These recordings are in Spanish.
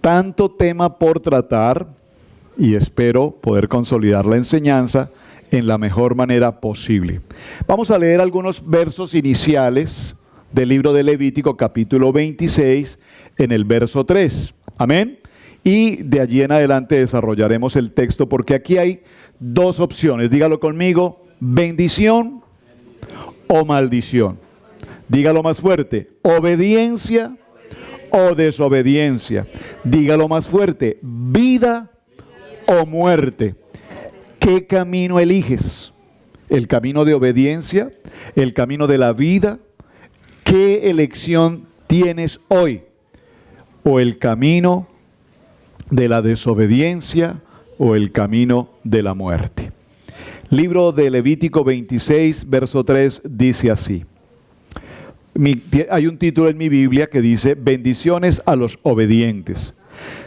tanto tema por tratar y espero poder consolidar la enseñanza en la mejor manera posible. Vamos a leer algunos versos iniciales del libro de Levítico, capítulo 26, en el verso 3. Amén. Y de allí en adelante desarrollaremos el texto porque aquí hay dos opciones. Dígalo conmigo, bendición o maldición. Dígalo más fuerte, obediencia o desobediencia. Dígalo más fuerte, vida o muerte. ¿Qué camino eliges? ¿El camino de obediencia? ¿El camino de la vida? ¿Qué elección tienes hoy? ¿O el camino de la desobediencia o el camino de la muerte? Libro de Levítico 26, verso 3 dice así. Hay un título en mi Biblia que dice, bendiciones a los obedientes.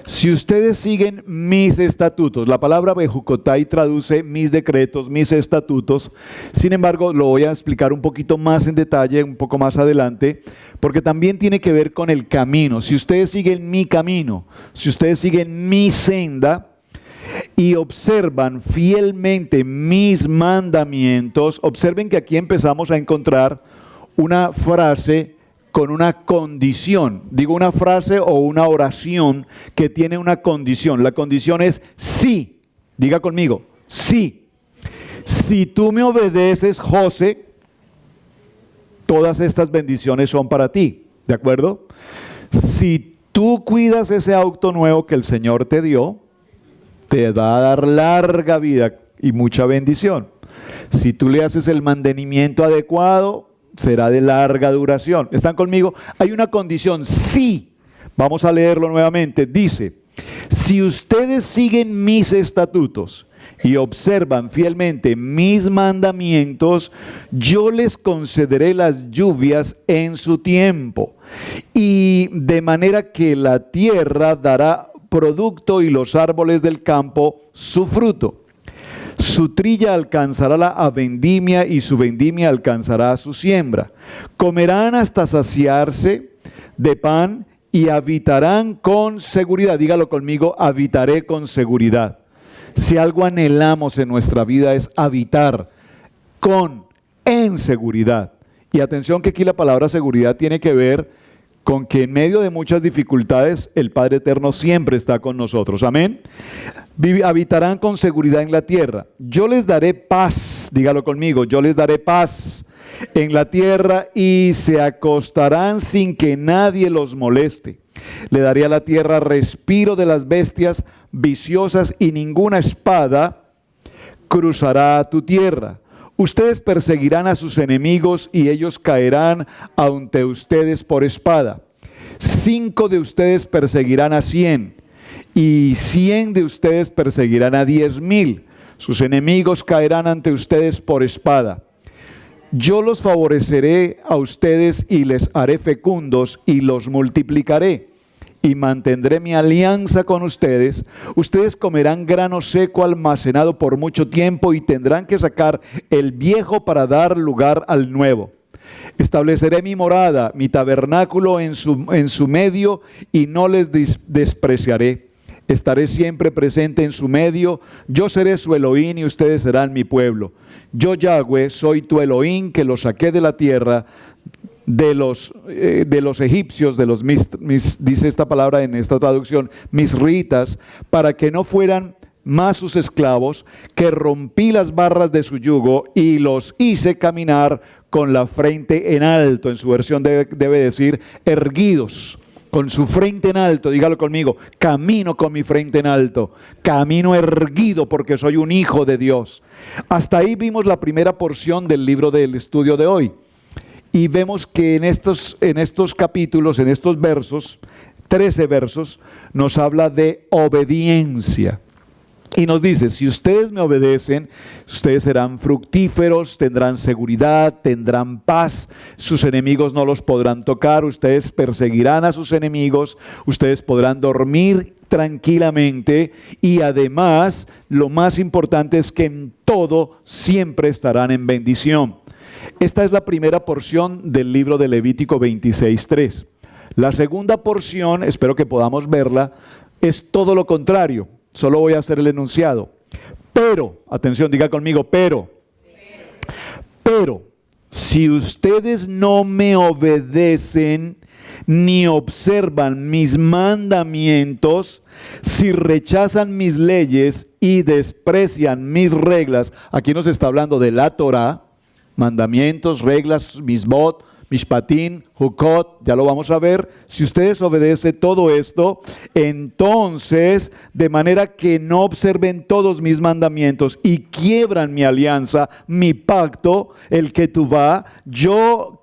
Si ustedes siguen mis estatutos, la palabra Bejucotai traduce mis decretos, mis estatutos. Sin embargo, lo voy a explicar un poquito más en detalle, un poco más adelante, porque también tiene que ver con el camino. Si ustedes siguen mi camino, si ustedes siguen mi senda y observan fielmente mis mandamientos, observen que aquí empezamos a encontrar una frase con una condición. Digo una frase o una oración que tiene una condición. La condición es sí. Diga conmigo, sí. Si tú me obedeces, José, todas estas bendiciones son para ti. ¿De acuerdo? Si tú cuidas ese auto nuevo que el Señor te dio, te va a dar larga vida y mucha bendición. Si tú le haces el mantenimiento adecuado, será de larga duración. ¿Están conmigo? Hay una condición, sí. Vamos a leerlo nuevamente. Dice, si ustedes siguen mis estatutos y observan fielmente mis mandamientos, yo les concederé las lluvias en su tiempo, y de manera que la tierra dará producto y los árboles del campo su fruto. Su trilla alcanzará la vendimia y su vendimia alcanzará su siembra. Comerán hasta saciarse de pan y habitarán con seguridad. Dígalo conmigo, habitaré con seguridad. Si algo anhelamos en nuestra vida es habitar en seguridad. Y atención que aquí la palabra seguridad tiene que ver con que en medio de muchas dificultades el Padre Eterno siempre está con nosotros. Amén. Habitarán con seguridad en la tierra. Yo les daré paz, dígalo conmigo, yo les daré paz en la tierra y se acostarán sin que nadie los moleste. Le daré a la tierra respiro de las bestias viciosas y ninguna espada cruzará tu tierra. Ustedes perseguirán a sus enemigos y ellos caerán ante ustedes por espada. 5 de ustedes perseguirán a 100 y 100 de ustedes perseguirán a 10,000. Sus enemigos caerán ante ustedes por espada. Yo los favoreceré a ustedes y les haré fecundos y los multiplicaré. Y mantendré mi alianza con ustedes. Ustedes comerán grano seco almacenado por mucho tiempo y tendrán que sacar el viejo para dar lugar al nuevo. Estableceré mi morada, mi tabernáculo en su medio y no les despreciaré. Estaré siempre presente en su medio. Yo seré su Elohim y ustedes serán mi pueblo. Yo, Yahweh, soy tu Elohim que los saqué de la tierra de los egipcios, dice esta palabra en esta traducción, misritas, para que no fueran más sus esclavos, que rompí las barras de su yugo y los hice caminar con la frente en alto. En su versión debe decir erguidos, con su frente en alto. Dígalo conmigo, camino con mi frente en alto, camino erguido porque soy un hijo de Dios. Hasta ahí vimos la primera porción del libro del estudio de hoy. Y vemos que en estos capítulos, en estos versos, 13 versos, nos habla de obediencia. Y nos dice, si ustedes me obedecen, ustedes serán fructíferos, tendrán seguridad, tendrán paz, sus enemigos no los podrán tocar, ustedes perseguirán a sus enemigos, ustedes podrán dormir tranquilamente y además, lo más importante es que en todo siempre estarán en bendición. Esta es la primera porción del libro de Levítico 26:3. La segunda porción, espero que podamos verla, es todo lo contrario. Solo voy a hacer el enunciado. Pero, atención, diga conmigo, pero, si ustedes no me obedecen ni observan mis mandamientos, si rechazan mis leyes y desprecian mis reglas, aquí nos está hablando de la Torá, mandamientos, reglas, misbot, mishpatín, hukot, ya lo vamos a ver. Si ustedes obedecen todo esto, entonces, de manera que no observen todos mis mandamientos y quiebran mi alianza, mi pacto, el ketuvá, yo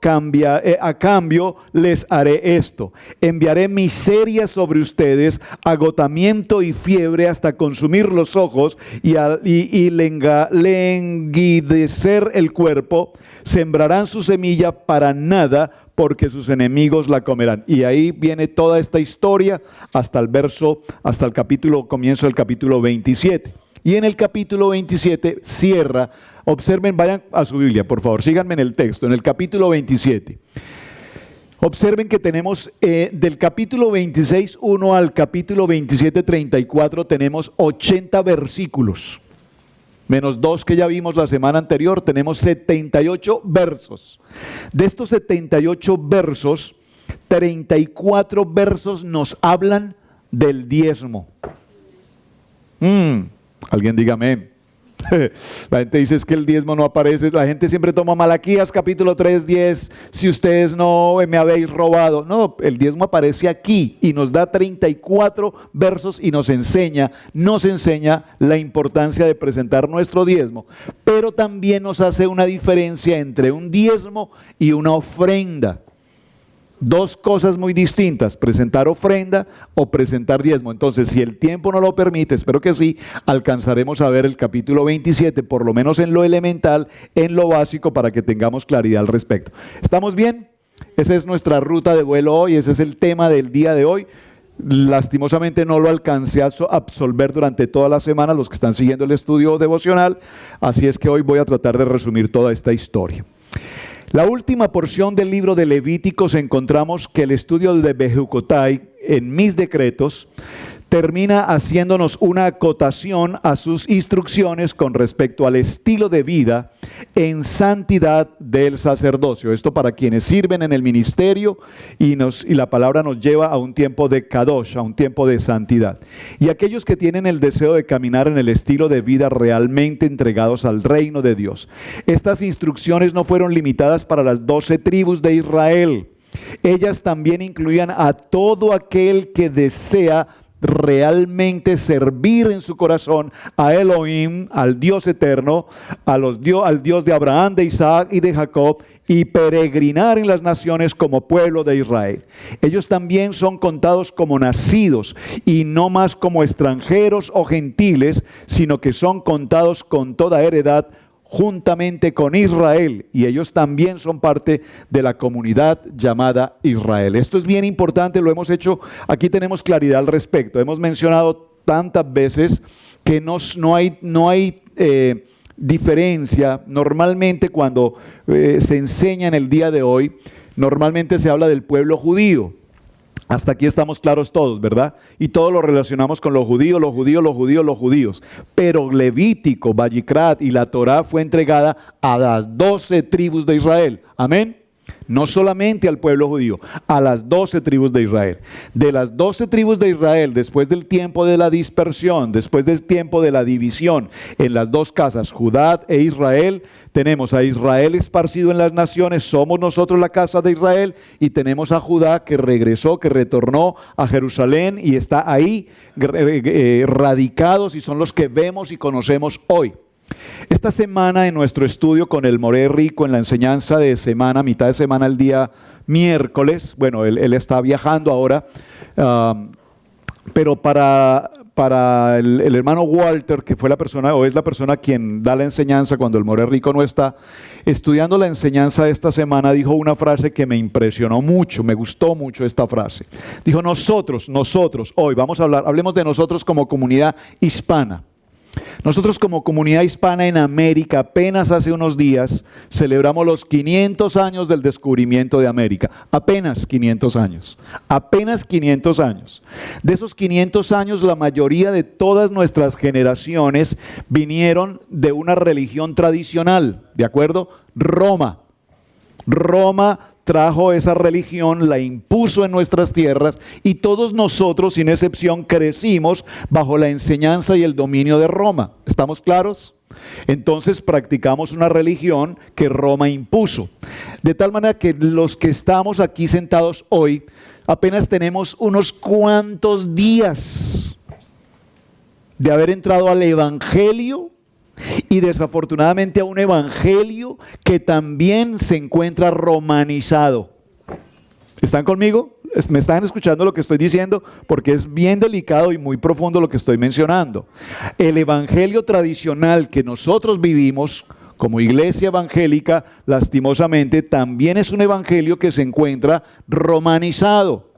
a cambio les haré esto. Enviaré miseria sobre ustedes, agotamiento y fiebre hasta consumir los ojos y lenguidecer el cuerpo. Sembrarán su semilla para nada, porque sus enemigos la comerán. Y ahí viene toda esta historia hasta el comienzo del capítulo 27. Y en el capítulo 27 cierra, observen, vayan a su Biblia, por favor, síganme en el texto, en el capítulo 27. Observen que tenemos del capítulo 26:1 al capítulo 27:34 tenemos 80 versículos. Menos 2 que ya vimos la semana anterior, tenemos 78 versos. De estos 78 versos, 34 versos nos hablan del diezmo. Alguien dígame. La gente dice es que el diezmo no aparece. La gente siempre toma Malaquías capítulo 3:10. Si ustedes no me habéis robado. No, el diezmo aparece aquí y nos da 34 versos y nos enseña la importancia de presentar nuestro diezmo. Pero también nos hace una diferencia entre un diezmo y una ofrenda. Dos cosas muy distintas, presentar ofrenda o presentar diezmo. Entonces, si el tiempo no lo permite, espero que sí, alcanzaremos a ver el capítulo 27, por lo menos en lo elemental, en lo básico, para que tengamos claridad al respecto. ¿Estamos bien? Esa es nuestra ruta de vuelo hoy, ese es el tema del día de hoy. Lastimosamente no lo alcancé a absolver durante toda la semana, los que están siguiendo el estudio devocional, así es que hoy voy a tratar de resumir toda esta historia. La última porción del libro de Levíticos encontramos que el estudio de Bejucotai en mis decretos termina haciéndonos una acotación a sus instrucciones con respecto al estilo de vida en santidad del sacerdocio. Esto para quienes sirven en el ministerio y la palabra nos lleva a un tiempo de kadosh, a un tiempo de santidad. Y aquellos que tienen el deseo de caminar en el estilo de vida realmente entregados al reino de Dios. Estas instrucciones no fueron limitadas para las 12 tribus de Israel. Ellas también incluían a todo aquel que desea realmente servir en su corazón a Elohim, al Dios eterno, al Dios de Abraham, de Isaac y de Jacob, y peregrinar en las naciones como pueblo de Israel. Ellos también son contados como nacidos y no más como extranjeros o gentiles, sino que son contados con toda heredad juntamente con Israel, y ellos también son parte de la comunidad llamada Israel. Esto es bien importante, lo hemos hecho, aquí tenemos claridad al respecto. Hemos mencionado tantas veces que no hay diferencia. Normalmente cuando se enseña en el día de hoy, normalmente se habla del pueblo judío. Hasta aquí estamos claros todos, ¿verdad? Y todo lo relacionamos con los judíos. Pero Levítico, Vayikrat y la Torá fue entregada a las 12 tribus de Israel. Amén. No solamente al pueblo judío, a las 12 tribus de Israel. De las 12 tribus de Israel, después del tiempo de la dispersión, después del tiempo de la división en las dos casas, Judá e Israel, tenemos a Israel esparcido en las naciones, somos nosotros la casa de Israel, y tenemos a Judá que regresó, que retornó a Jerusalén y está ahí radicados, y son los que vemos y conocemos hoy. Esta semana en nuestro estudio con el Moré Rico en la enseñanza de semana, mitad de semana el día miércoles, bueno, él está viajando ahora, pero para el hermano Walter, que fue la persona o es la persona quien da la enseñanza cuando el Moré Rico no está, estudiando la enseñanza de esta semana, dijo una frase que me impresionó mucho, me gustó mucho esta frase. Dijo, nosotros, hoy vamos a hablemos de nosotros como comunidad hispana. Nosotros como comunidad hispana en América, apenas hace unos días, celebramos los 500 años del descubrimiento de América. Apenas 500 años. Apenas 500 años. De esos 500 años, la mayoría de todas nuestras generaciones vinieron de una religión tradicional, ¿de acuerdo? Roma. Roma trajo esa religión, la impuso en nuestras tierras y todos nosotros, sin excepción, crecimos bajo la enseñanza y el dominio de Roma. ¿Estamos claros? Entonces practicamos una religión que Roma impuso. De tal manera que los que estamos aquí sentados hoy apenas tenemos unos cuantos días de haber entrado al Evangelio y desafortunadamente a un evangelio que también se encuentra romanizado. ¿Están conmigo? ¿Me están escuchando lo que estoy diciendo? Porque es bien delicado y muy profundo lo que estoy mencionando. El evangelio tradicional que nosotros vivimos como iglesia evangélica, lastimosamente, también es un evangelio que se encuentra romanizado.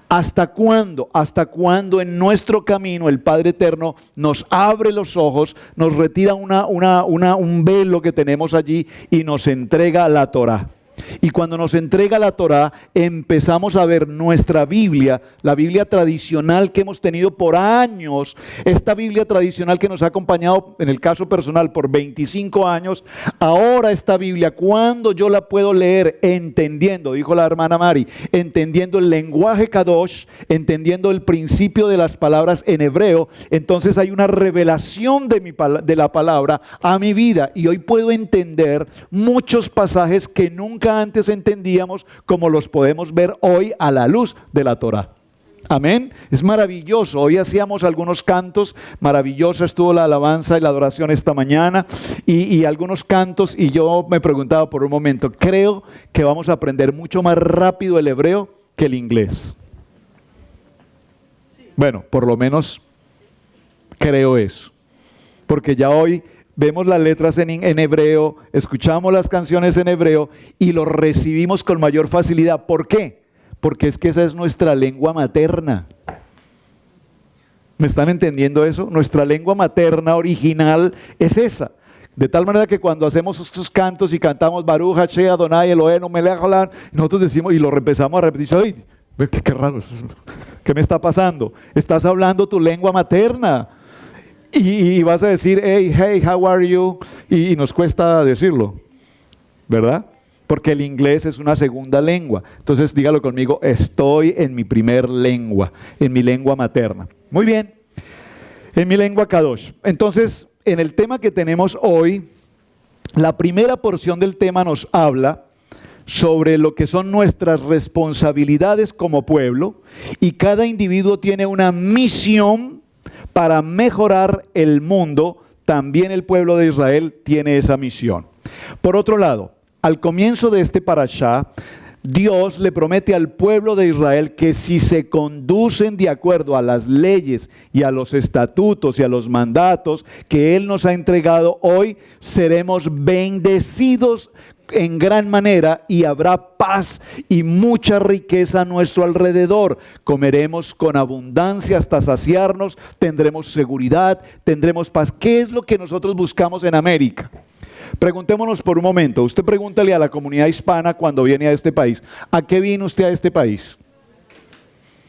¿Hasta cuándo? Hasta cuando en nuestro camino el Padre Eterno nos abre los ojos, nos retira un velo que tenemos allí y nos entrega la Torá. Y cuando nos entrega la Torá, empezamos a ver nuestra Biblia, la Biblia tradicional que hemos tenido por años, esta Biblia tradicional que nos ha acompañado, en el caso personal, por 25 años, ahora esta Biblia, cuando yo la puedo leer entendiendo, dijo la hermana Mari, entendiendo el lenguaje Kadosh, entendiendo el principio de las palabras en hebreo, entonces hay una revelación de la palabra a mi vida, y hoy puedo entender muchos pasajes que nunca antes entendíamos, como los podemos ver hoy a la luz de la Torá. Amén. Es maravilloso. Hoy hacíamos algunos cantos, maravillosa estuvo la alabanza y la adoración esta mañana y algunos cantos, y yo me preguntaba por un momento, creo que vamos a aprender mucho más rápido el hebreo que el inglés. Bueno, por lo menos creo eso, porque ya hoy vemos las letras en hebreo, escuchamos las canciones en hebreo y lo recibimos con mayor facilidad. ¿Por qué? Porque es que esa es nuestra lengua materna. ¿Me están entendiendo eso? Nuestra lengua materna original es esa. De tal manera que cuando hacemos estos cantos y cantamos Baruch Hashem Adonai Eloheinu Melech Haolam, nosotros decimos y lo empezamos a repetir, ¡ay! Qué raro, ¿qué me está pasando? Estás hablando tu lengua materna. Y vas a decir, hey, how are you? Y nos cuesta decirlo, ¿verdad? Porque el inglés es una segunda lengua. Entonces dígalo conmigo, estoy en mi primer lengua, en mi lengua materna. Muy bien, en mi lengua Kadosh. Entonces, en el tema que tenemos hoy, la primera porción del tema nos habla sobre lo que son nuestras responsabilidades como pueblo, y cada individuo tiene una misión para mejorar el mundo. También el pueblo de Israel tiene esa misión. Por otro lado, al comienzo de este parashá, Dios le promete al pueblo de Israel que si se conducen de acuerdo a las leyes y a los estatutos y a los mandatos que Él nos ha entregado hoy, seremos bendecidos en gran manera y habrá paz y mucha riqueza a nuestro alrededor. Comeremos con abundancia hasta saciarnos, tendremos seguridad, tendremos paz. ¿Qué es lo que nosotros buscamos en América? Preguntémonos por un momento. Usted pregúntale a la comunidad hispana cuando viene a este país, ¿a qué vino usted a este país?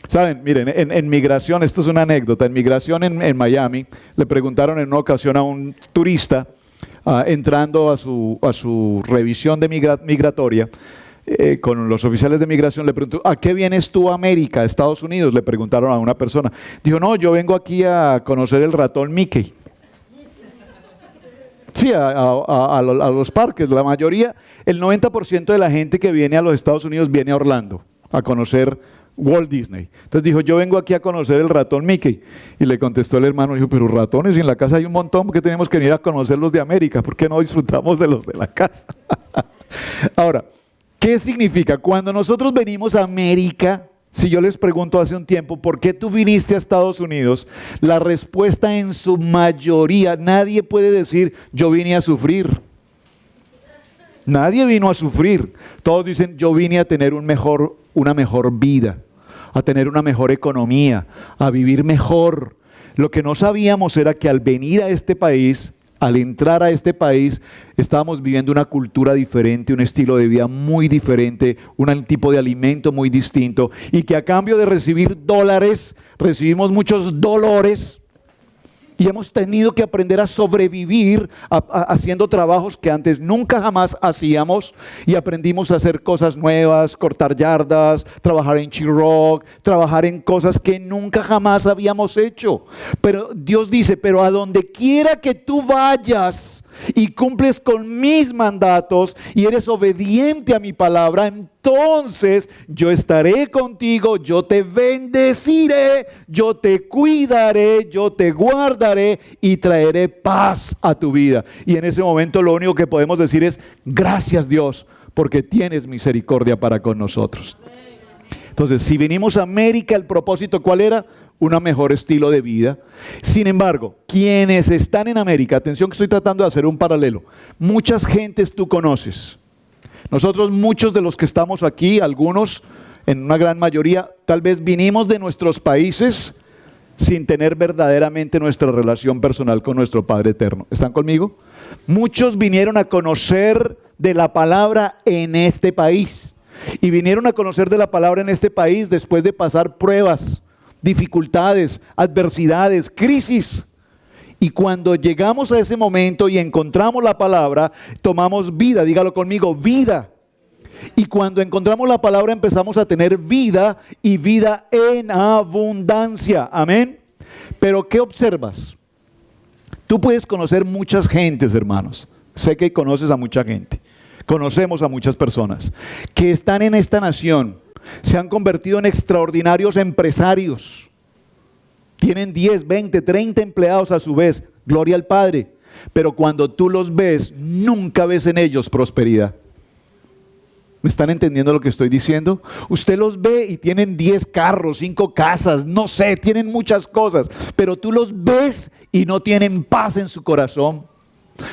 Saben, miren, en migración, esto es una anécdota, en migración en Miami, le preguntaron en una ocasión a un turista, entrando a su revisión de migratoria, con los oficiales de migración, le preguntó, ¿a qué vienes tú a América, a Estados Unidos? Le preguntaron a una persona. Dijo, no, yo vengo aquí a conocer el ratón Mickey. Sí, a los parques. La mayoría, el 90% de la gente que viene a los Estados Unidos viene a Orlando a conocer Walt Disney. Entonces dijo, yo vengo aquí a conocer el ratón Mickey. Y le contestó el hermano, dijo, pero ratones, y en la casa hay un montón, ¿por qué tenemos que venir a conocer los de América? ¿Por qué no disfrutamos de los de la casa? Ahora, ¿qué significa? Cuando nosotros venimos a América, si yo les pregunto hace un tiempo, ¿por qué tú viniste a Estados Unidos? La respuesta en su mayoría, nadie puede decir, yo vine a sufrir. Nadie vino a sufrir. Todos dicen, yo vine a tener una mejor vida, a tener una mejor economía, a vivir mejor. Lo que no sabíamos era que al venir a este país, al entrar a este país, estábamos viviendo una cultura diferente, un estilo de vida muy diferente, un tipo de alimento muy distinto, y que a cambio de recibir dólares, recibimos muchos dolores, y hemos tenido que aprender a sobrevivir haciendo trabajos que antes nunca jamás hacíamos, y aprendimos a hacer cosas nuevas, cortar yardas, trabajar en Chiroc, trabajar en cosas que nunca jamás habíamos hecho. Pero Dios dice, pero a donde quiera que tú vayas y cumples con mis mandatos y eres obediente a mi palabra, entonces yo estaré contigo, yo te bendeciré, yo te cuidaré, yo te guardaré y traeré paz a tu vida. Y en ese momento lo único que podemos decir es, gracias Dios, porque tienes misericordia para con nosotros. Entonces, si venimos a América, el propósito, ¿cuál era? Un mejor estilo de vida. Sin embargo, quienes están en América, atención que estoy tratando de hacer un paralelo. Muchas gentes tú conoces. Nosotros, muchos de los que estamos aquí, algunos, en una gran mayoría, tal vez vinimos de nuestros países sin tener verdaderamente nuestra relación personal con nuestro Padre Eterno. ¿Están conmigo? Muchos vinieron a conocer de la palabra en este país. Y vinieron a conocer de la palabra en este país después de pasar pruebas, dificultades, adversidades, crisis. Y cuando llegamos a ese momento y encontramos la palabra, tomamos vida, dígalo conmigo, vida. Y cuando encontramos la palabra empezamos a tener vida y vida en abundancia. Amén. Pero ¿qué observas? Tú puedes conocer muchas gentes, hermanos. Sé que conoces a mucha gente. Conocemos a muchas personas que están en esta nación, se han convertido en extraordinarios empresarios. Tienen 10, 20, 30 empleados a su vez, gloria al Padre. Pero cuando tú los ves, nunca ves en ellos prosperidad. ¿Me están entendiendo lo que estoy diciendo? Usted los ve y tienen 10 carros, 5 casas, no sé, tienen muchas cosas. Pero tú los ves y no tienen paz en su corazón.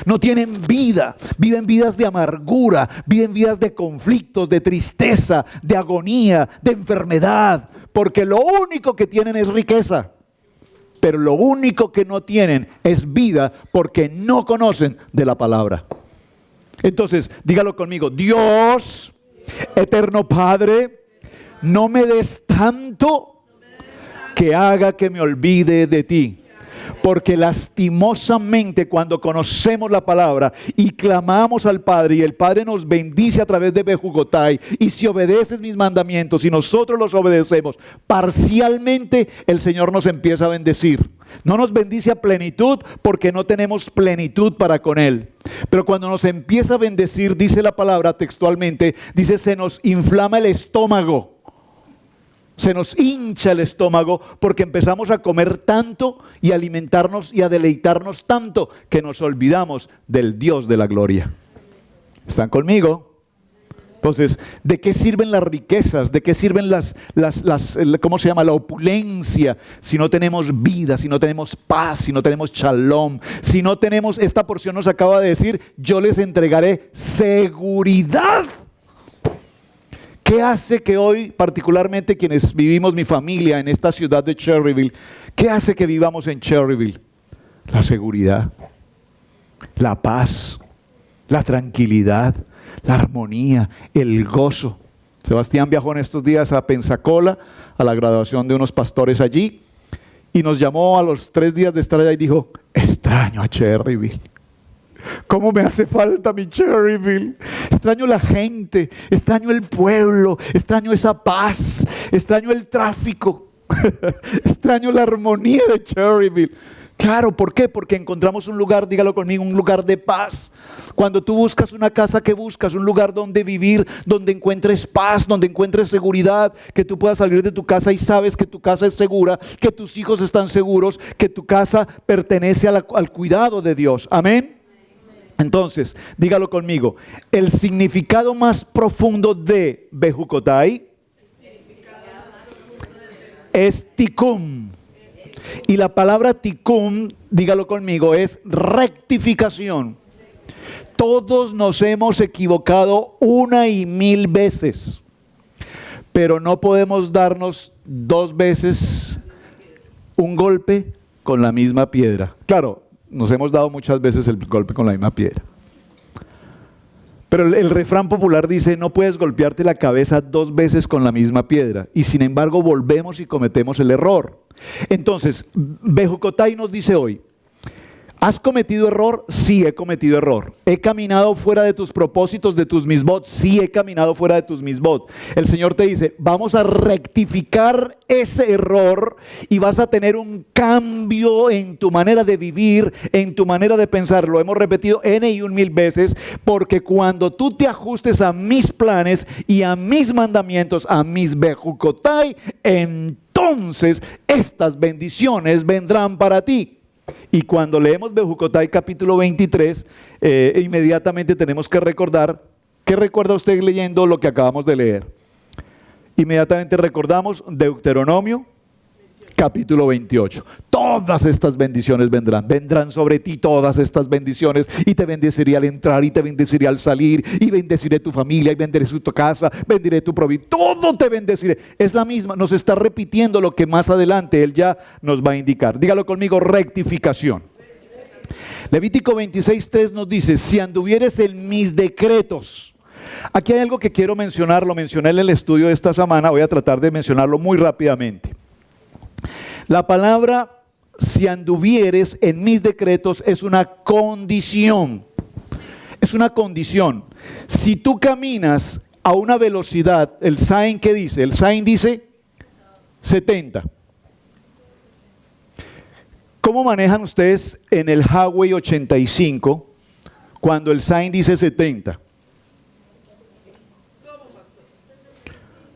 No tienen vida, viven vidas de amargura, viven vidas de conflictos, de tristeza, de agonía, de enfermedad. Porque lo único que tienen es riqueza. Pero lo único que no tienen es vida porque no conocen de la palabra. Entonces, dígalo conmigo, Dios, eterno Padre, no me des tanto que haga que me olvide de ti. Porque lastimosamente cuando conocemos la palabra y clamamos al Padre y el Padre nos bendice a través de Bejugotay, y si obedeces mis mandamientos y nosotros los obedecemos parcialmente, el Señor nos empieza a bendecir. No nos bendice a plenitud porque no tenemos plenitud para con Él. Pero cuando nos empieza a bendecir, dice la palabra textualmente, dice se nos inflama el estómago. Se nos hincha el estómago porque empezamos a comer tanto y a alimentarnos y a deleitarnos tanto que nos olvidamos del Dios de la gloria. ¿Están conmigo? Entonces, ¿de qué sirven las riquezas? ¿De qué sirven ¿cómo se llama? La opulencia, si no tenemos vida, si no tenemos paz, si no tenemos shalom, si no tenemos, esta porción nos acaba de decir, yo les entregaré seguridad. ¿Qué hace que hoy, particularmente quienes vivimos, mi familia, en esta ciudad de Cherryville, qué hace que vivamos en Cherryville? La seguridad, la paz, la tranquilidad, la armonía, el gozo. Sebastián viajó en estos días a Pensacola, a la graduación de unos pastores allí, y nos llamó a los 3 días de estar allá y dijo, extraño a Cherryville. ¿Cómo me hace falta mi Cherryville? Extraño la gente, extraño el pueblo, extraño esa paz, extraño el tráfico, extraño la armonía de Cherryville. Claro, ¿por qué? Porque encontramos un lugar, dígalo conmigo, un lugar de paz. Cuando tú buscas una casa, ¿qué buscas? Un lugar donde vivir, donde encuentres paz, donde encuentres seguridad, que tú puedas salir de tu casa y sabes que tu casa es segura, que tus hijos están seguros, que tu casa pertenece al cuidado de Dios. Amén. Entonces, dígalo conmigo, el significado más profundo de Bejugotay es tikkun. Y la palabra tikkun, dígalo conmigo, es rectificación. Todos nos hemos equivocado 1 y 1000 veces, pero no podemos darnos 2 veces un golpe con la misma piedra. Claro, nos hemos dado muchas veces el golpe con la misma piedra. Pero el refrán popular dice, no puedes golpearte la cabeza 2 veces con la misma piedra. Y sin embargo volvemos y cometemos el error. Entonces, Bejucotai nos dice hoy, ¿has cometido error? Sí, he cometido error. ¿He caminado fuera de tus propósitos, de tus misbot? Sí, he caminado fuera de tus misbot. El Señor te dice, vamos a rectificar ese error y vas a tener un cambio en tu manera de vivir, en tu manera de pensar. Lo hemos repetido N y 1000 veces, porque cuando tú te ajustes a mis planes y a mis mandamientos, a mis Bejucotai, entonces estas bendiciones vendrán para ti. Y cuando leemos Bejucotai capítulo 23, inmediatamente tenemos que recordar, ¿qué recuerda usted leyendo lo que acabamos de leer? Inmediatamente recordamos Deuteronomio capítulo 28. Todas estas bendiciones vendrán sobre ti todas estas bendiciones, y te bendeciré al entrar y te bendeciré al salir, y bendeciré tu familia y bendeciré tu casa, bendeciré tu provincia, todo te bendeciré. Es la misma, nos está repitiendo lo que más adelante Él ya nos va a indicar. Dígalo conmigo, rectificación. Levítico 26:3 nos dice, si anduvieres en mis decretos. Aquí hay algo que quiero mencionar, lo mencioné en el estudio de esta semana, voy a tratar de mencionarlo muy rápidamente. La palabra si anduvieres en mis decretos es una condición. Es una condición. Si tú caminas a una velocidad, el sign, ¿qué dice? El sign dice 70. ¿Cómo manejan ustedes en el Highway 85 cuando el sign dice 70?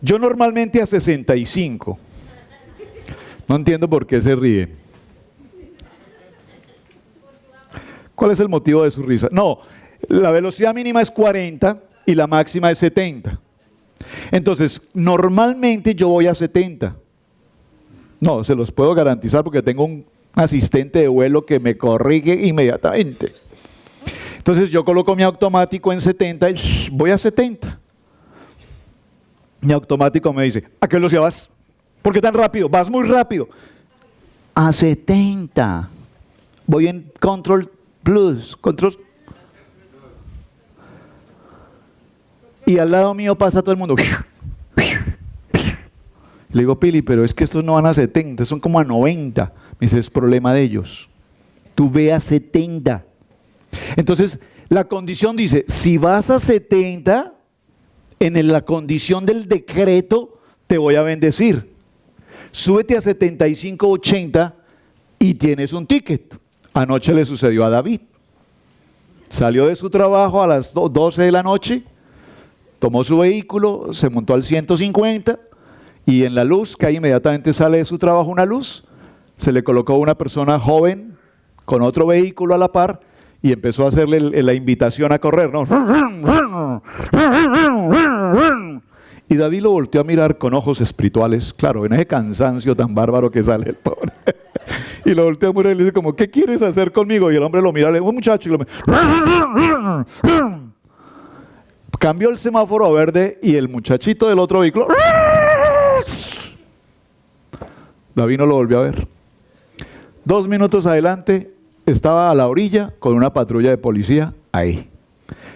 Yo normalmente a 65. No entiendo por qué se ríe. ¿Cuál es el motivo de su risa? No, la velocidad mínima es 40 y la máxima es 70. Entonces, normalmente yo voy a 70. No, se los puedo garantizar porque tengo un asistente de vuelo que me corrige inmediatamente. Entonces yo coloco mi automático en 70 y voy a 70. Mi automático me dice, ¿a qué velocidad vas? ¿Por qué tan rápido? Vas muy rápido. A 70. Voy en Control Plus. Y al lado mío pasa todo el mundo. Le digo, Pili, pero es que estos no van a 70, son como a 90. Me dice, es problema de ellos. Tú ve a 70. Entonces, la condición dice, si vas a 70, en la condición del decreto, te voy a bendecir. Súbete a 75, 80 y tienes un ticket. Anoche le sucedió a David. Salió de su trabajo a las 12 de la noche, tomó su vehículo, se montó al 150 y en la luz, que ahí inmediatamente sale de su trabajo una luz, se le colocó una persona joven con otro vehículo a la par y empezó a hacerle la invitación a correr, ¿no? Y David lo volteó a mirar con ojos espirituales, claro, en ese cansancio tan bárbaro que sale el pobre. Y lo volteó a mirar y le dice como, ¿qué quieres hacer conmigo? Y el hombre lo mira, le dice, un muchacho, y lo mira. Cambió el semáforo a verde y el muchachito del otro vehículo, David no lo volvió a ver. 2 minutos adelante, estaba a la orilla con una patrulla de policía ahí.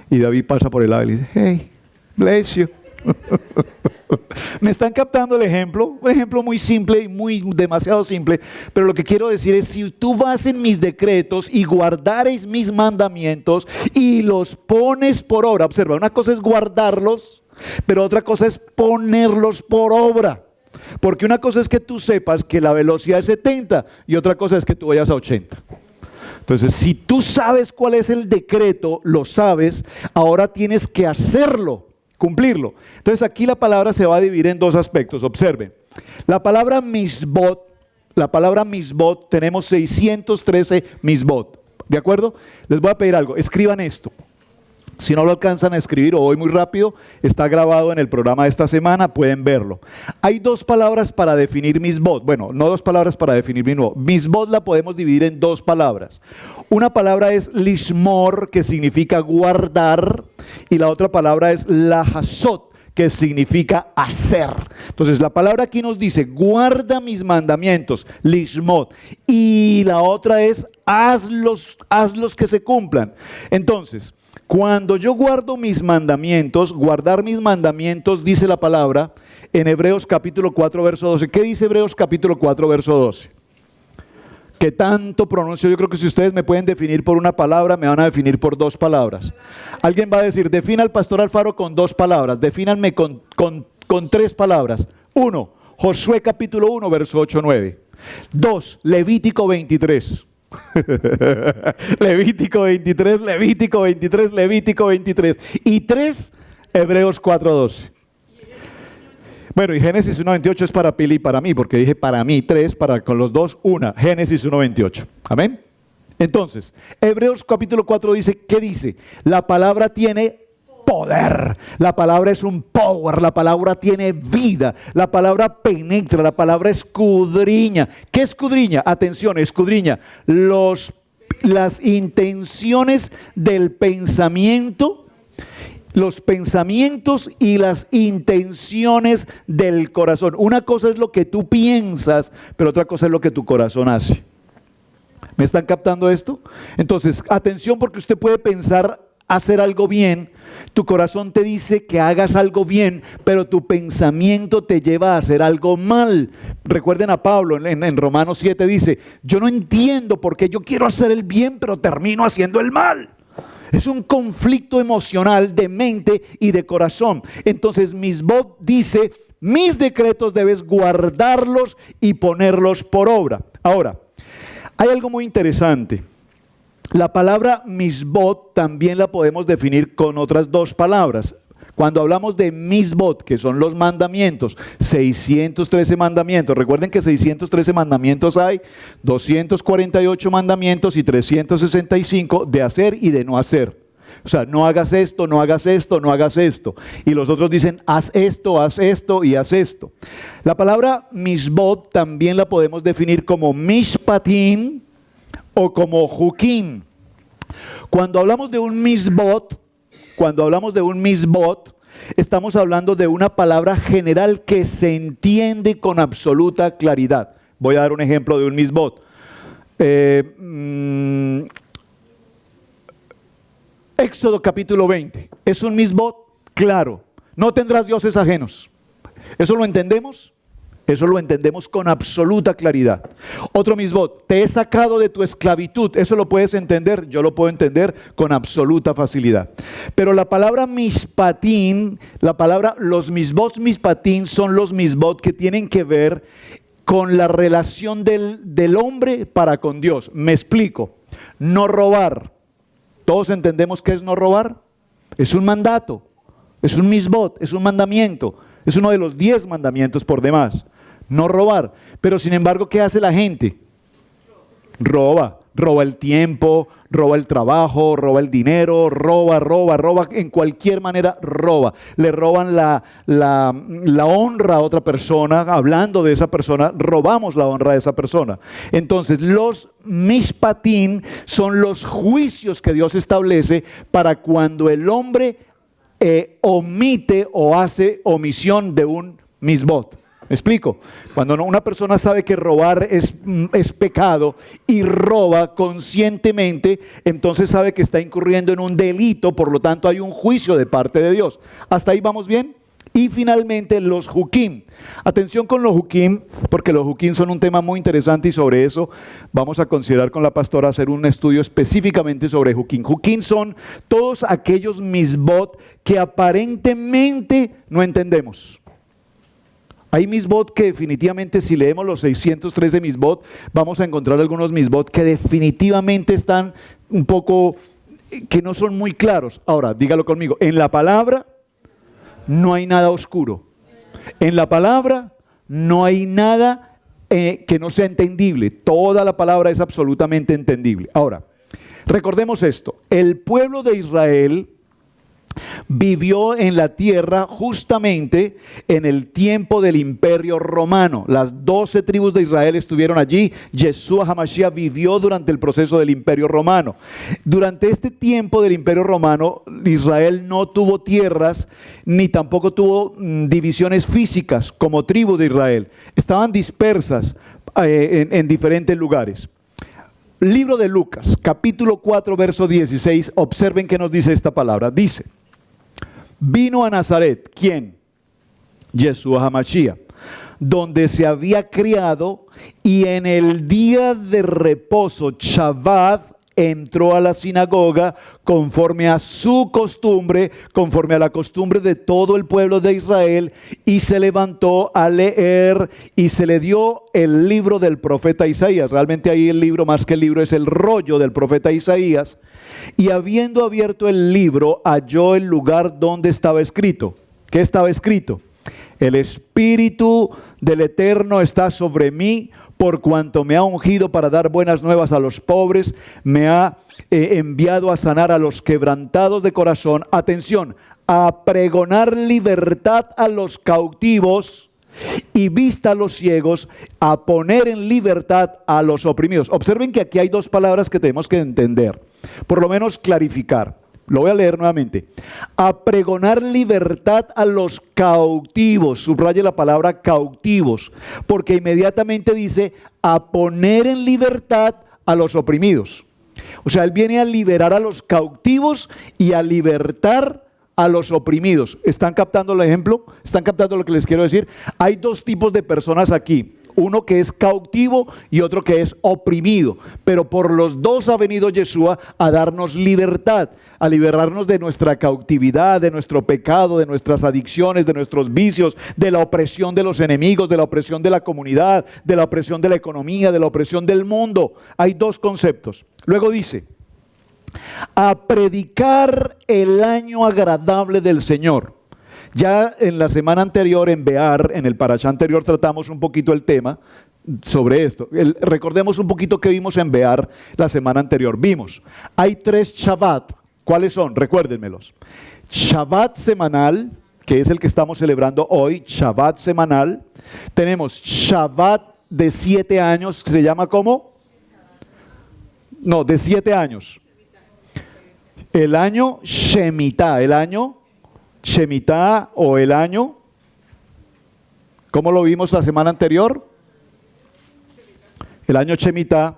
Y David pasa por el lado y le dice, hey, bless you. Me están captando el ejemplo, un ejemplo muy simple y demasiado simple, pero lo que quiero decir es, si tú vas en mis decretos y guardares mis mandamientos y los pones por obra, observa, una cosa es guardarlos, pero otra cosa es ponerlos por obra, porque una cosa es que tú sepas que la velocidad es 70 y otra cosa es que tú vayas a 80. Entonces, si tú sabes cuál es el decreto, lo sabes, ahora tienes que hacerlo, cumplirlo. Entonces aquí la palabra se va a dividir en 2 aspectos. Observen, la palabra misbot, tenemos 613 misbot, ¿de acuerdo? Les voy a pedir algo, escriban esto. Si no lo alcanzan a escribir o voy muy rápido, está grabado en el programa de esta semana, pueden verlo. Hay 2 palabras para definir misbot. Bueno, no 2 palabras para definir misbot. Misbot la podemos dividir en 2 palabras. Una palabra es lishmor, que significa guardar, y la otra palabra es lahasot, que significa hacer. Entonces la palabra aquí nos dice, guarda mis mandamientos, lishmot, y la otra es, hazlos que se cumplan. Entonces, cuando yo guardo mis mandamientos, guardar mis mandamientos, dice la palabra en Hebreos capítulo 4, verso 12. ¿Qué dice Hebreos capítulo 4, verso 12? Que tanto pronuncio. Yo creo que si ustedes me pueden definir por una palabra, me van a definir por dos palabras. Alguien va a decir, defina al pastor Alfaro con dos palabras, defínanme con tres palabras. 1, Josué capítulo 1, verso 8-9. 2, Levítico 23. Levítico 23, Levítico 23, Levítico 23. Y 3, Hebreos 4:12. Bueno, y Génesis 1:28 es para Pili y para mí, porque dije para mí 3, para con los dos 1. Génesis 1:28. Amén. Entonces, Hebreos capítulo 4 dice, ¿qué dice? La palabra tiene poder, la palabra es un power, la palabra tiene vida, la palabra penetra, la palabra escudriña. ¿Qué escudriña? Atención, escudriña las intenciones del pensamiento, los pensamientos y las intenciones del corazón. Una cosa es lo que tú piensas, pero otra cosa es lo que tu corazón hace. ¿Me están captando esto? Entonces, atención, porque usted puede pensar hacer algo bien, tu corazón te dice que hagas algo bien, pero tu pensamiento te lleva a hacer algo mal. Recuerden a Pablo en Romanos 7 dice, yo no entiendo por qué yo quiero hacer el bien, pero termino haciendo el mal. Es un conflicto emocional de mente y de corazón. Entonces Misbot dice, mis decretos debes guardarlos y ponerlos por obra. Ahora, hay algo muy interesante. La palabra misbot también la podemos definir con otras dos palabras. Cuando hablamos de misbot, que son los mandamientos, 613 mandamientos. Recuerden que 613 mandamientos hay, 248 mandamientos y 365 de hacer y de no hacer. O sea, no hagas esto, no hagas esto, no hagas esto. Y los otros dicen, haz esto y haz esto. La palabra misbot también la podemos definir como mishpatim o como jukim. Cuando hablamos de un misbot, estamos hablando de una palabra general que se entiende con absoluta claridad. Voy a dar un ejemplo de un misbot. Éxodo capítulo 20. ¿Es un misbot? Claro. No tendrás dioses ajenos. ¿Eso lo entendemos? Eso lo entendemos con absoluta claridad. Otro misbot, te he sacado de tu esclavitud. ¿Eso lo puedes entender? Yo lo puedo entender con absoluta facilidad. Pero la palabra mispatín, los misbots mispatín son los misbot que tienen que ver con la relación del hombre para con Dios. Me explico. No robar. ¿Todos entendemos qué es no robar? Es un mandato, es un misbot, es un mandamiento. Es uno de los 10 mandamientos por demás. No robar. Pero sin embargo, ¿qué hace la gente? Roba el tiempo, roba el trabajo, roba el dinero, roba, en cualquier manera roba. Le roban la honra a otra persona, hablando de esa persona, robamos la honra de esa persona. Entonces, los mishpatín son los juicios que Dios establece para cuando el hombre omite o hace omisión de un misbot. ¿Me explico? Cuando una persona sabe que robar es pecado y roba conscientemente, entonces sabe que está incurriendo en un delito, por lo tanto hay un juicio de parte de Dios. ¿Hasta ahí vamos bien? Y finalmente los jukim. Atención con los jukim, porque los jukim son un tema muy interesante y sobre eso vamos a considerar con la pastora hacer un estudio específicamente sobre jukim. Jukim son todos aquellos misbot que aparentemente no entendemos. Hay misbot que definitivamente, si leemos los 613 misbot, vamos a encontrar algunos misbot que definitivamente están un poco, que no son muy claros. Ahora, dígalo conmigo, en la palabra no hay nada oscuro. En la palabra no hay nada que no sea entendible. Toda la palabra es absolutamente entendible. Ahora, recordemos esto, el pueblo de Israel vivió en la tierra justamente en el tiempo del Imperio Romano. Las 12 tribus de Israel estuvieron allí. Yeshua HaMashiach vivió durante el proceso del Imperio Romano. Durante este tiempo del Imperio Romano, Israel no tuvo tierras ni tampoco tuvo divisiones físicas como tribu de Israel. Estaban dispersas en diferentes lugares. Libro de Lucas, capítulo 4, verso 16. Observen qué nos dice esta palabra. Dice: vino a Nazaret, ¿quién? Yeshua HaMashiach, donde se había criado, y en el día de reposo, Shabbat, entró a la sinagoga conforme a su costumbre, conforme a la costumbre de todo el pueblo de Israel, y se levantó a leer, y se le dio el libro del profeta Isaías. Realmente ahí el libro, más que el libro, es el rollo del profeta Isaías. Y habiendo abierto el libro, halló el lugar donde estaba escrito. ¿Qué estaba escrito? El Espíritu del Eterno está sobre mí, por cuanto me ha ungido para dar buenas nuevas a los pobres, me ha enviado a sanar a los quebrantados de corazón. Atención, a pregonar libertad a los cautivos y vista a los ciegos, a poner en libertad a los oprimidos. Observen que aquí hay dos palabras que tenemos que entender, por lo menos clarificar. Lo voy a leer nuevamente. A pregonar libertad a los cautivos. Subraye la palabra cautivos, porque inmediatamente dice a poner en libertad a los oprimidos. O sea, Él viene a liberar a los cautivos y a libertar a los oprimidos. ¿Están captando el ejemplo? ¿Están captando lo que les quiero decir? Hay dos tipos de personas aquí. Uno que es cautivo y otro que es oprimido. Pero por los dos ha venido Yeshua a darnos libertad, a liberarnos de nuestra cautividad, de nuestro pecado, de nuestras adicciones, de nuestros vicios, de la opresión de los enemigos, de la opresión de la comunidad, de la opresión de la economía, de la opresión del mundo. Hay dos conceptos. Luego dice: a predicar el año agradable del Señor. Ya en la semana anterior, en Bear, en el parashá anterior, tratamos un poquito el tema sobre esto. Recordemos un poquito que vimos en Bear la semana anterior. Vimos, hay 3 Shabbat. ¿Cuáles son? Recuérdenmelos. Shabbat semanal, que es el que estamos celebrando hoy, Shabbat semanal. Tenemos Shabbat de 7 años, que se llama ¿cómo? No, de 7 años. El año Shemitah, el año Shemitah o el año, ¿cómo lo vimos la semana anterior? El año Shemitah.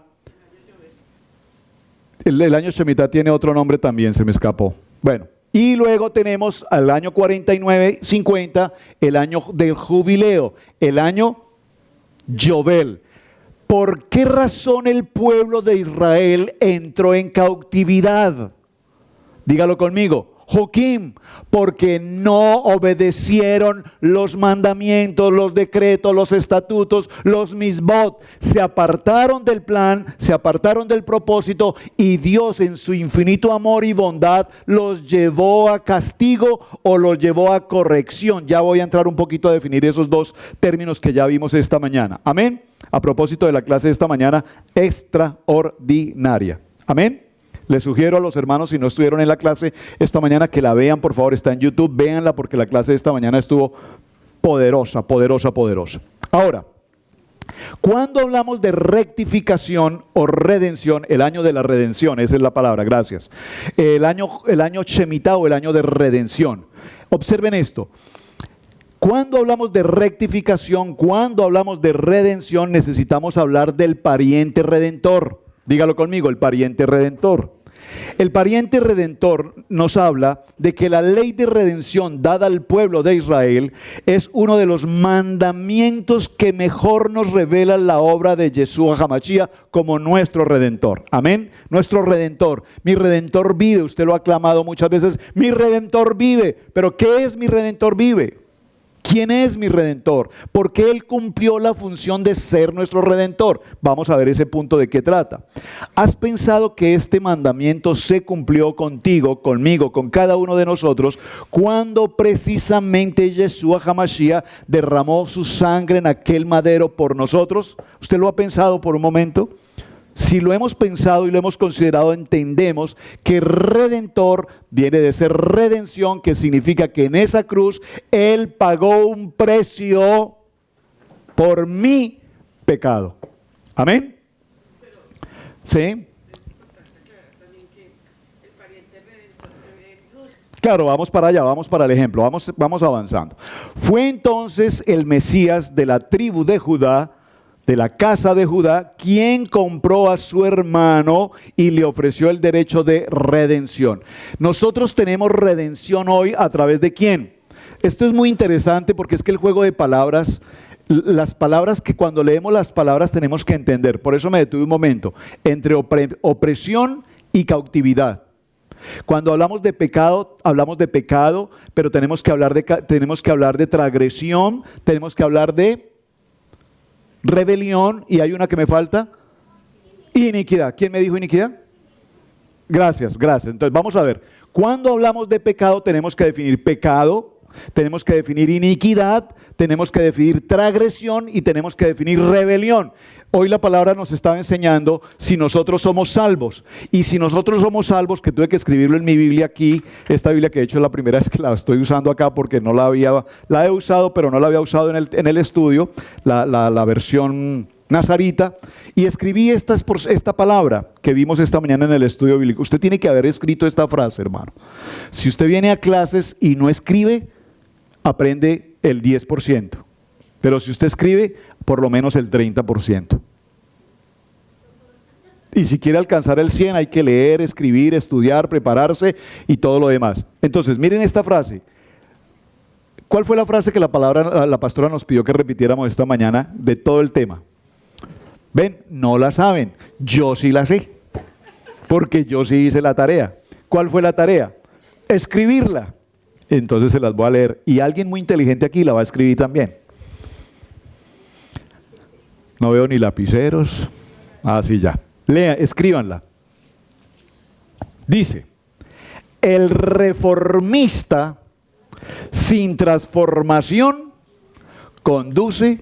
El año Shemitah tiene otro nombre también, se me escapó. Bueno, y luego tenemos al año 49, 50, el año del jubileo, el año Yobel. ¿Por qué razón el pueblo de Israel entró en cautividad? Dígalo conmigo. Joquim, porque no obedecieron los mandamientos, los decretos, los estatutos, los misbot. Se apartaron del plan, se apartaron del propósito, y Dios en su infinito amor y bondad los llevó a castigo o los llevó a corrección. Ya voy a entrar un poquito a definir esos dos términos que ya vimos esta mañana. Amén. A propósito de la clase de esta mañana, extraordinaria. Amén. Les sugiero a los hermanos, si no estuvieron en la clase esta mañana, que la vean, por favor. Está en YouTube, véanla, porque la clase de esta mañana estuvo poderosa, poderosa, poderosa. Ahora, cuando hablamos de rectificación o redención, el año de la redención, esa es la palabra, gracias. El año Shemitah o el año de redención. Observen esto. Cuando hablamos de rectificación, cuando hablamos de redención, necesitamos hablar del pariente redentor. Dígalo conmigo, el pariente redentor. El pariente redentor nos habla de que la ley de redención dada al pueblo de Israel es uno de los mandamientos que mejor nos revela la obra de Yeshua HaMashiach como nuestro redentor. Amén. Nuestro redentor. Mi redentor vive. Usted lo ha aclamado muchas veces. Mi redentor vive. Pero ¿qué es mi redentor vive? ¿Quién es mi redentor? ¿Por qué Él cumplió la función de ser nuestro redentor? Vamos a ver ese punto de qué trata. ¿Has pensado que este mandamiento se cumplió contigo, conmigo, con cada uno de nosotros, cuando precisamente Yeshua HaMashiach derramó su sangre en aquel madero por nosotros? ¿Usted lo ha pensado por un momento? Si lo hemos pensado y lo hemos considerado, entendemos que redentor viene de ser redención, que significa que en esa cruz Él pagó un precio por mi pecado. ¿Amén? ¿Sí? Claro, vamos para allá, vamos para el ejemplo, vamos avanzando. Fue entonces el Mesías de la tribu de Judá, de la casa de Judá, quien compró a su hermano y le ofreció el derecho de redención. Nosotros tenemos redención hoy a través de ¿quién? Esto es muy interesante porque es que el juego de palabras, las palabras que cuando leemos las palabras tenemos que entender. Por eso me detuve un momento, entre opresión y cautividad. Cuando hablamos de pecado, pero tenemos que hablar de transgresión, tenemos que hablar de rebelión, y hay una que me falta, iniquidad. ¿Quién me dijo iniquidad? Gracias. Entonces vamos a ver, cuando hablamos de pecado tenemos que definir pecado, tenemos que definir iniquidad, tenemos que definir transgresión y tenemos que definir rebelión. Hoy la palabra nos estaba enseñando si nosotros somos salvos. Y si nosotros somos salvos, que tuve que escribirlo en mi Biblia aquí, esta Biblia que de hecho es la primera vez que la estoy usando acá porque la he usado, pero no la había usado en el estudio, la versión nazarita, y escribí esta palabra que vimos esta mañana en el estudio bíblico. Usted tiene que haber escrito esta frase, hermano. Si usted viene a clases y no escribe, aprende el 10%. Pero si usted escribe, por lo menos el 30%. Y si quiere alcanzar el 100, hay que leer, escribir, estudiar, prepararse y todo lo demás. Entonces, miren esta frase. ¿Cuál fue la frase que la pastora nos pidió que repitiéramos esta mañana de todo el tema? Ven, no la saben. Yo sí la sé. Porque yo sí hice la tarea. ¿Cuál fue la tarea? Escribirla. Entonces se las voy a leer. Y alguien muy inteligente aquí la va a escribir también. No veo ni lapiceros. Así ya. Lea, escríbanla. Dice, el reformista sin transformación conduce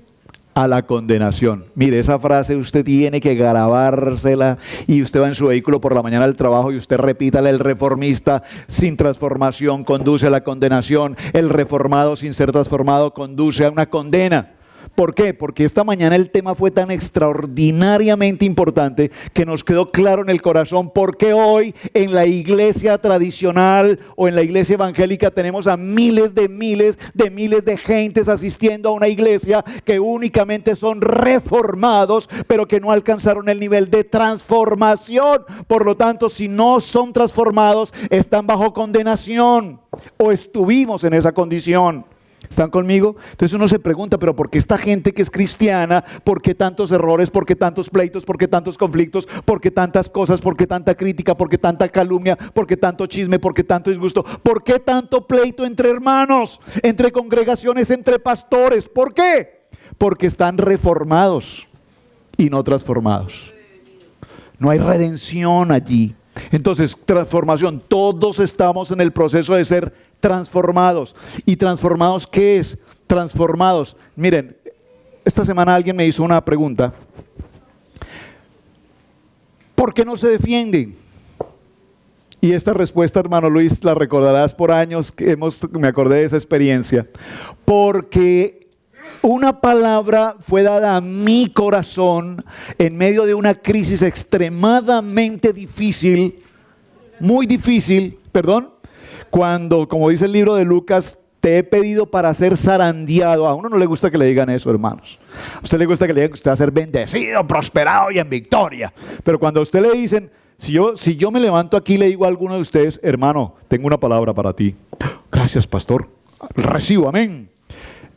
a la condenación. Mire, esa frase usted tiene que grabársela y usted va en su vehículo por la mañana al trabajo y usted repítale: el reformista sin transformación conduce a la condenación, el reformado sin ser transformado conduce a una condena. ¿Por qué? Porque esta mañana el tema fue tan extraordinariamente importante que nos quedó claro en el corazón por qué hoy en la iglesia tradicional o en la iglesia evangélica tenemos a miles de gentes asistiendo a una iglesia que únicamente son reformados, pero que no alcanzaron el nivel de transformación. Por lo tanto, si no son transformados, están bajo condenación o estuvimos en esa condición. ¿Están conmigo? Entonces uno se pregunta, pero ¿por qué esta gente que es cristiana? ¿Por qué tantos errores? ¿Por qué tantos pleitos? ¿Por qué tantos conflictos? ¿Por qué tantas cosas? ¿Por qué tanta crítica? ¿Por qué tanta calumnia? ¿Por qué tanto chisme? ¿Por qué tanto disgusto? ¿Por qué tanto pleito entre hermanos? Entre congregaciones, entre pastores. ¿Por qué? Porque están reformados y no transformados. No hay redención allí. Entonces, transformación, todos estamos en el proceso de ser transformados. ¿Y transformados qué es? Transformados, miren, esta semana alguien me hizo una pregunta: ¿por qué no se defienden? Y esta respuesta, hermano Luis, la recordarás por años, me acordé de esa experiencia. Porque una palabra fue dada a mi corazón en medio de una crisis extremadamente difícil, muy difícil, cuando, como dice el libro de Lucas, te he pedido para ser zarandeado. A uno no le gusta que le digan eso, hermanos. A usted le gusta que le digan que usted va a ser bendecido, prosperado y en victoria. Pero cuando a usted le dicen, si yo me levanto aquí y le digo a alguno de ustedes: hermano, tengo una palabra para ti. Gracias, pastor. Recibo, amén.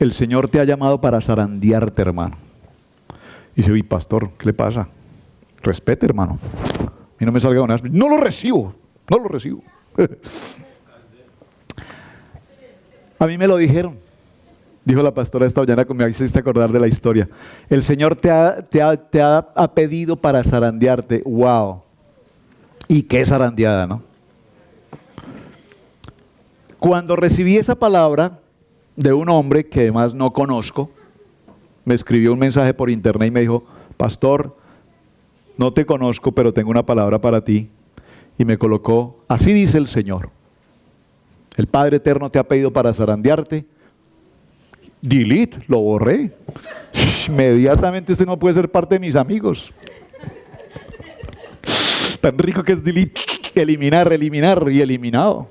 El Señor te ha llamado para zarandearte, hermano. Y dice: uy, pastor, ¿qué le pasa? Respete, hermano. A mí no me salga una... No lo recibo. A mí me lo dijeron. Dijo la pastora esta mañana, me hiciste acordar de la historia. El Señor te ha pedido para zarandearte. Wow. Y qué zarandeada, ¿no? Cuando recibí esa palabra de un hombre que además no conozco, me escribió un mensaje por internet y me dijo: pastor, no te conozco, pero tengo una palabra para ti. Y me colocó, así dice el Señor. El Padre Eterno te ha pedido para zarandearte. Delete, lo borré. Inmediatamente este no puede ser parte de mis amigos. Tan rico que es delete, eliminar, eliminar y eliminado.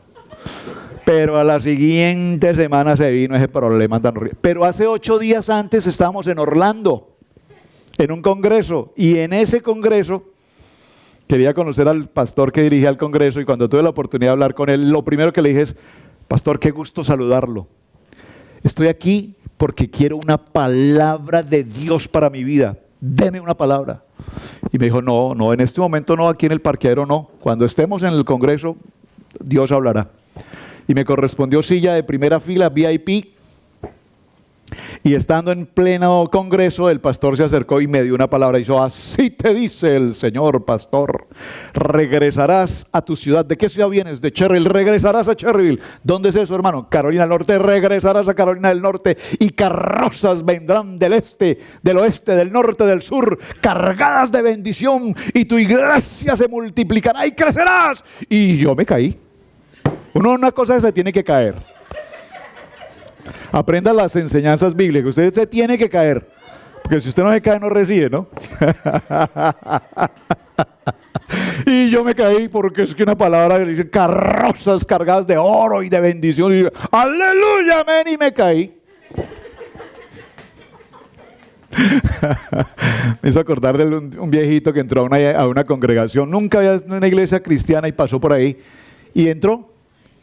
Pero a la siguiente semana se vino ese problema tan horrible. Pero hace 8 días antes estábamos en Orlando, en un congreso, y en ese congreso quería conocer al pastor que dirigía el congreso, y cuando tuve la oportunidad de hablar con él, lo primero que le dije es: pastor, qué gusto saludarlo. Estoy aquí porque quiero una palabra de Dios para mi vida. Deme una palabra. Y me dijo: no, en este momento no, aquí en el parqueadero no. Cuando estemos en el congreso, Dios hablará. Y me correspondió silla de primera fila, VIP. Y estando en pleno congreso, el pastor se acercó y me dio una palabra. Y dijo: así te dice el Señor, pastor. Regresarás a tu ciudad. ¿De qué ciudad vienes? De Cherryville. Regresarás a Cherryville. ¿Dónde es eso, hermano? Carolina del Norte. Regresarás a Carolina del Norte. Y carrozas vendrán del este, del oeste, del norte, del sur, cargadas de bendición. Y tu iglesia se multiplicará y crecerás. Y yo me caí. Una cosa se tiene que caer. Aprenda las enseñanzas bíblicas. Usted se tiene que caer. Porque si usted no se cae, no recibe, ¿no? Y yo me caí porque es que una palabra que dice carrozas cargadas de oro y de bendición. Y yo, ¡aleluya, amén! Y me caí. Me hizo acordar de un viejito que entró a una congregación. Nunca había ido a una iglesia cristiana y pasó por ahí. Y entró.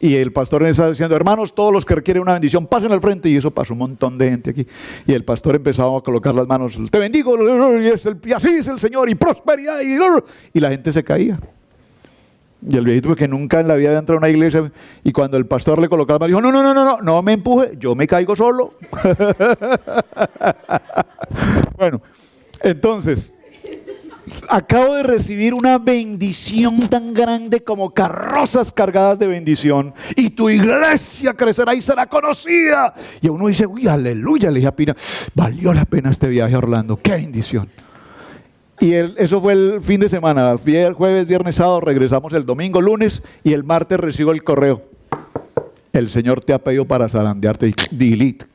Y el pastor estaba diciendo: hermanos, todos los que requieren una bendición, pasen al frente. Y eso pasó un montón de gente aquí. Y el pastor empezaba a colocar las manos: te bendigo, y así es el Señor, y prosperidad. Y la gente se caía. Y el viejito, que nunca en la vida había entrado a una iglesia, y cuando el pastor le colocaba las manos, dijo: no me empuje, yo me caigo solo. Bueno, entonces, acabo de recibir una bendición tan grande como carrozas cargadas de bendición, y tu iglesia crecerá y será conocida. Y uno dice: uy, aleluya. Le dije a Pina: valió la pena este viaje a Orlando, qué bendición. Y eso fue el fin de semana, jueves, viernes, sábado, regresamos el domingo, lunes, y el martes recibo el correo: el Señor te ha pedido para zarandearte. Y delete.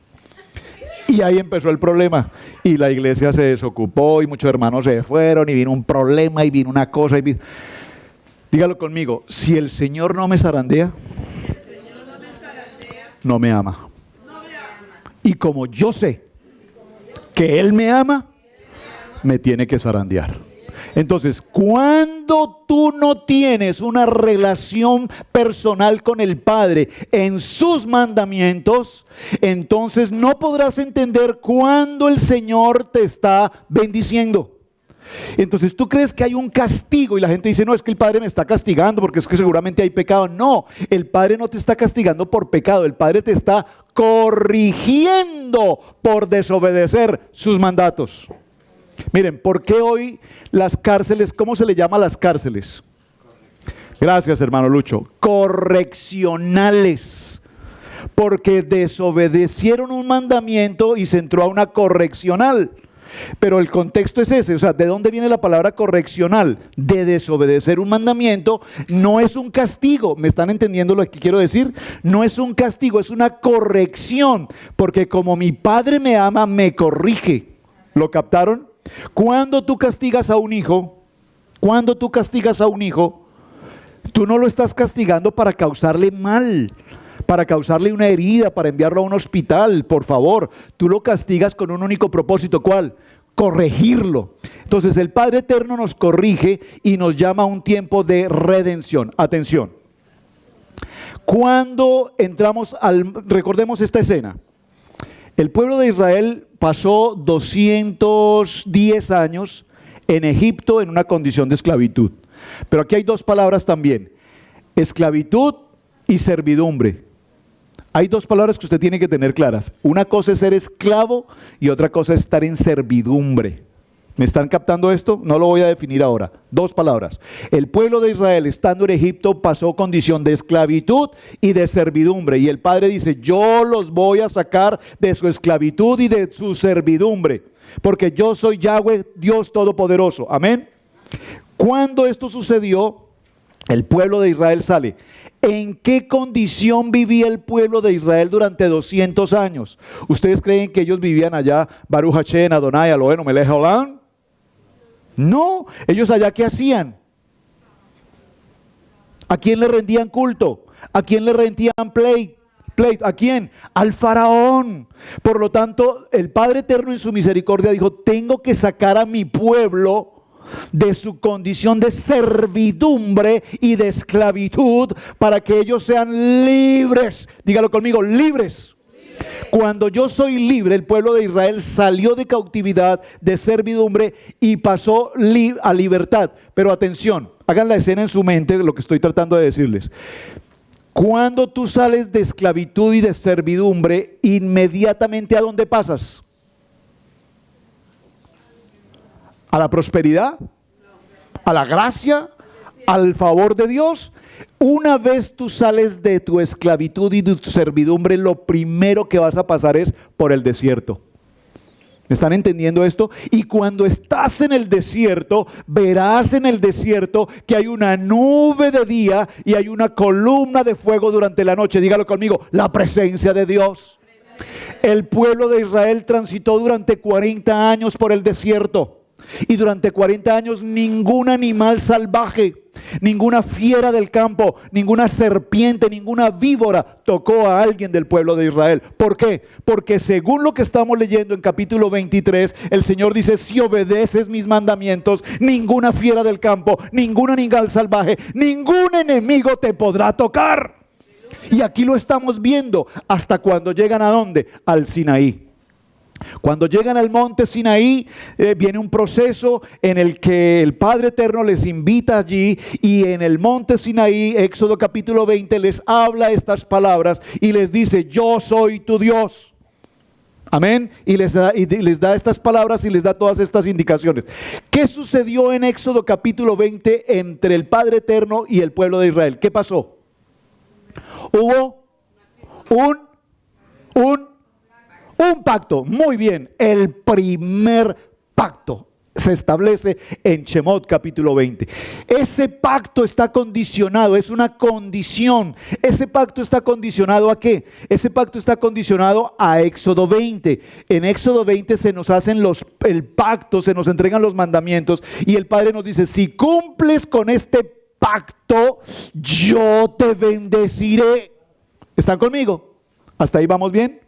Y ahí empezó el problema, y la iglesia se desocupó, y muchos hermanos se fueron, y vino un problema, y vino una cosa, dígalo conmigo: si el Señor no me zarandea, no me ama. Y como yo sé que Él me ama, me tiene que zarandear. Entonces, cuando tú no tienes una relación personal con el Padre en sus mandamientos, entonces no podrás entender cuándo el Señor te está bendiciendo. Entonces tú crees que hay un castigo, y la gente dice: no, es que el Padre me está castigando porque es que seguramente hay pecado. No, el Padre no te está castigando por pecado, el Padre te está corrigiendo por desobedecer sus mandatos. Miren, ¿por qué hoy las cárceles, cómo se le llama a las cárceles? Gracias, hermano Lucho. Correccionales. Porque desobedecieron un mandamiento y se entró a una correccional. Pero el contexto es ese, o sea, ¿de dónde viene la palabra correccional? De desobedecer un mandamiento. No es un castigo, ¿me están entendiendo lo que quiero decir? No es un castigo, es una corrección, porque como mi Padre me ama, me corrige. ¿Lo captaron? Cuando tú castigas a un hijo, tú no lo estás castigando para causarle mal, para causarle una herida, para enviarlo a un hospital, por favor. Tú lo castigas con un único propósito. ¿Cuál? Corregirlo. Entonces el Padre Eterno nos corrige y nos llama a un tiempo de redención. Atención. Cuando entramos recordemos esta escena. El pueblo de Israel pasó 210 años en Egipto en una condición de esclavitud. Pero aquí hay dos palabras también: esclavitud y servidumbre. Hay dos palabras que usted tiene que tener claras. Una cosa es ser esclavo y otra cosa es estar en servidumbre. ¿Me están captando esto? No lo voy a definir ahora. Dos palabras. El pueblo de Israel, estando en Egipto, pasó condición de esclavitud y de servidumbre. Y el Padre dice: yo los voy a sacar de su esclavitud y de su servidumbre, porque yo soy Yahweh, Dios Todopoderoso. Amén. Cuando esto sucedió, el pueblo de Israel sale. ¿En qué condición vivía el pueblo de Israel durante 200 años? ¿Ustedes creen que ellos vivían allá, Baruch Hashem, Adonai, Elohenu, Melech Haolam? No, ellos allá ¿qué hacían? ¿A quién le rendían culto? ¿A quién le rendían pleito? ¿A quién? Al faraón. Por lo tanto, el Padre Eterno en su misericordia dijo, tengo que sacar a mi pueblo de su condición de servidumbre y de esclavitud para que ellos sean libres. Dígalo conmigo, libres. Cuando yo soy libre, el pueblo de Israel salió de cautividad, de servidumbre y pasó a libertad. Pero atención, hagan la escena en su mente, lo que estoy tratando de decirles. Cuando tú sales de esclavitud y de servidumbre, inmediatamente ¿a dónde pasas? ¿A la prosperidad? ¿A la gracia? ¿Al favor de Dios? Una vez tú sales de tu esclavitud y de tu servidumbre, lo primero que vas a pasar es por el desierto. ¿Me están entendiendo esto? Y cuando estás en el desierto, verás en el desierto que hay una nube de día y hay una columna de fuego durante la noche. Dígalo conmigo, la presencia de Dios. El pueblo de Israel transitó durante 40 años por el desierto. Y durante 40 años ningún animal salvaje, ninguna fiera del campo, ninguna serpiente, ninguna víbora tocó a alguien del pueblo de Israel. ¿Por qué? Porque según lo que estamos leyendo en capítulo 23, el Señor dice, si obedeces mis mandamientos, ninguna fiera del campo, ningún animal salvaje, ningún enemigo te podrá tocar. Y aquí lo estamos viendo hasta cuando llegan ¿a dónde? Al Sinaí. Cuando llegan al monte Sinaí, viene un proceso en el que el Padre Eterno les invita allí, y en el monte Sinaí, Éxodo capítulo 20, les habla estas palabras y les dice, yo soy tu Dios. Amén. Y les da estas palabras y les da todas estas indicaciones. ¿Qué sucedió en Éxodo capítulo 20 entre el Padre Eterno y el pueblo de Israel? ¿Qué pasó? Hubo un pacto. Muy bien, el primer pacto se establece en Shemot capítulo 20. Ese pacto está condicionado, es una condición. Ese pacto está condicionado ¿a qué? Ese pacto está condicionado a Éxodo 20. En Éxodo 20 se nos hacen el pacto, se nos entregan los mandamientos y el Padre nos dice, si cumples con este pacto, yo te bendeciré. ¿Están conmigo? ¿Hasta ahí vamos bien?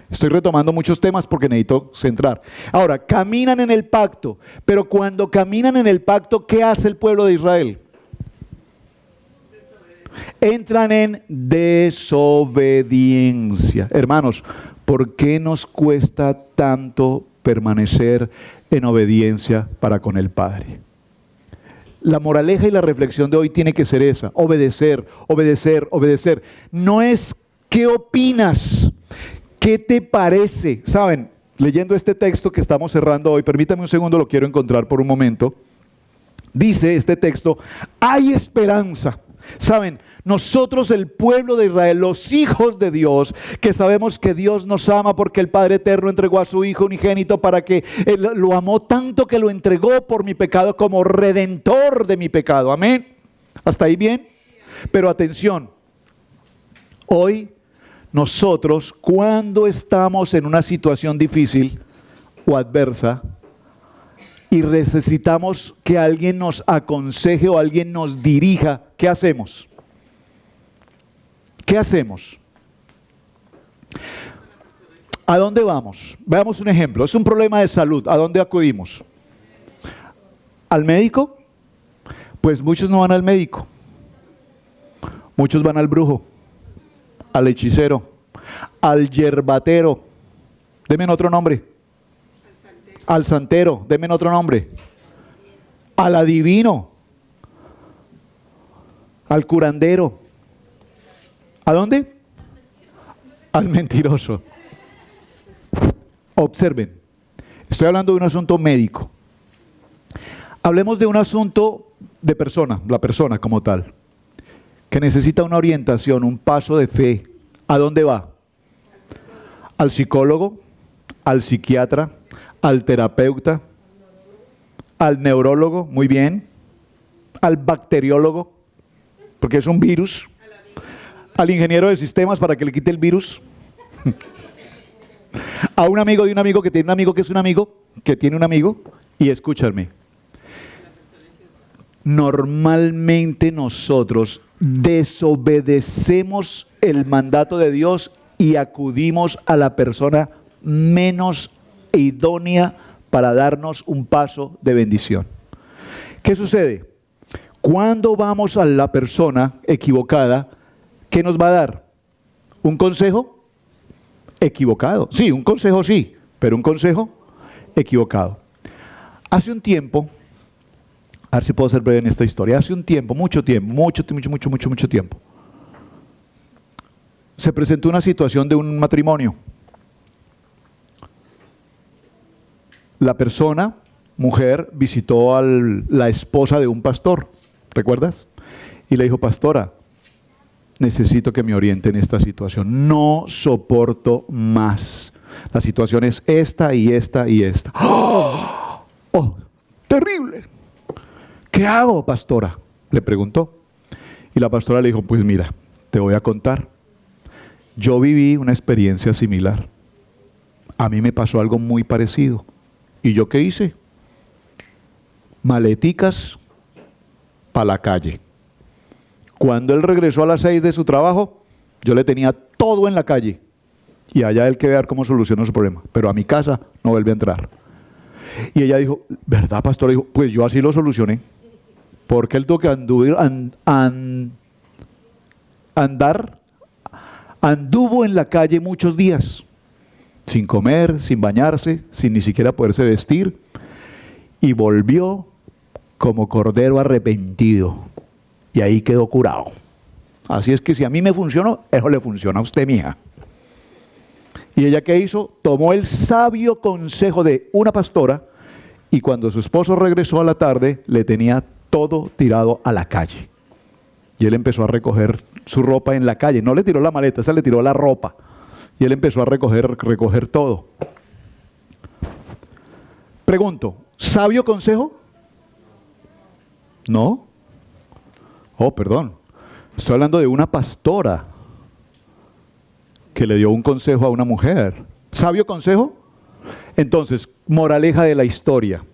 Estoy retomando muchos temas porque necesito centrar. Ahora, caminan en el pacto, pero cuando caminan en el pacto, ¿qué hace el pueblo de Israel? Entran en desobediencia. Hermanos, ¿por qué nos cuesta tanto permanecer en obediencia para con el Padre? La moraleja y la reflexión de hoy tiene que ser esa: obedecer, obedecer, obedecer. No es ¿qué opinas? ¿Qué te parece? Saben, leyendo este texto que estamos cerrando hoy, permítame un segundo, lo quiero encontrar por un momento. Dice este texto, hay esperanza. Saben, nosotros, el pueblo de Israel, los hijos de Dios, que sabemos que Dios nos ama porque el Padre Eterno entregó a su Hijo unigénito para que Él lo amó tanto que lo entregó por mi pecado como redentor de mi pecado. Amén. ¿Hasta ahí bien? Pero atención, hoy nosotros, cuando estamos en una situación difícil o adversa y necesitamos que alguien nos aconseje o alguien nos dirija, ¿qué hacemos? ¿Qué hacemos? ¿A dónde vamos? Veamos un ejemplo. Es un problema de salud. ¿A dónde acudimos? ¿Al médico? Pues muchos no van al médico. Muchos van al brujo, al hechicero, al yerbatero. Denme otro nombre. Al santero. Denme otro nombre. Al adivino. Al curandero. ¿A dónde? Al mentiroso. Observen, estoy hablando de un asunto médico. Hablemos de un asunto de persona, la persona como tal, que necesita una orientación, un paso de fe. ¿A dónde va? ¿Al psicólogo? ¿Al psiquiatra? ¿Al terapeuta? al neurólogo, muy bien, al bacteriólogo, porque es un virus, al ingeniero de sistemas para que le quite el virus, a un amigo de un amigo que tiene un amigo que es un amigo, que tiene un amigo, y escúchame, normalmente nosotros desobedecemos el mandato de Dios y acudimos a la persona menos idónea para darnos un paso de bendición. ¿Qué sucede? Cuando vamos a la persona equivocada, ¿qué nos va a dar? ¿Un consejo? Equivocado. Sí, un consejo sí, pero un consejo equivocado. Hace un tiempo, a ver si puedo ser breve en esta historia, hace un tiempo, mucho tiempo, se presentó una situación de un matrimonio. La persona, mujer, visitó a la esposa de un pastor, ¿recuerdas? Y le dijo: pastora, necesito que me oriente en esta situación, no soporto más. La situación es esta y esta y esta. ¡Oh! ¡Oh! ¡Terrible! ¿Qué hago, pastora?, le preguntó. Y la pastora le dijo: pues mira, te voy a contar. Yo viví una experiencia similar. A mí me pasó algo muy parecido. ¿Y yo qué hice? Maleticas para la calle. Cuando él regresó a las 6 de su trabajo, yo le tenía todo en la calle. Y allá él que ver cómo solucionó su problema. Pero a mi casa no vuelve a entrar. Y ella dijo: ¿verdad, pastor? Dijo: pues yo así lo solucioné. Porque él tuvo que anduvo en la calle muchos días, sin comer, sin bañarse, sin ni siquiera poderse vestir, y volvió como cordero arrepentido, y ahí quedó curado. Así es que si a mí me funcionó, eso le funciona a usted, mija. Y ella, ¿qué hizo? Tomó el sabio consejo de una pastora, y cuando su esposo regresó a la tarde, le tenía todo tirado a la calle. Y él empezó a recoger su ropa en la calle. No le tiró la maleta, esa le tiró la ropa. Y él empezó a recoger todo. Pregunto, ¿sabio consejo? No. Oh, perdón. Estoy hablando de una pastora que le dio un consejo a una mujer. ¿Sabio consejo? Entonces, moraleja de la historia.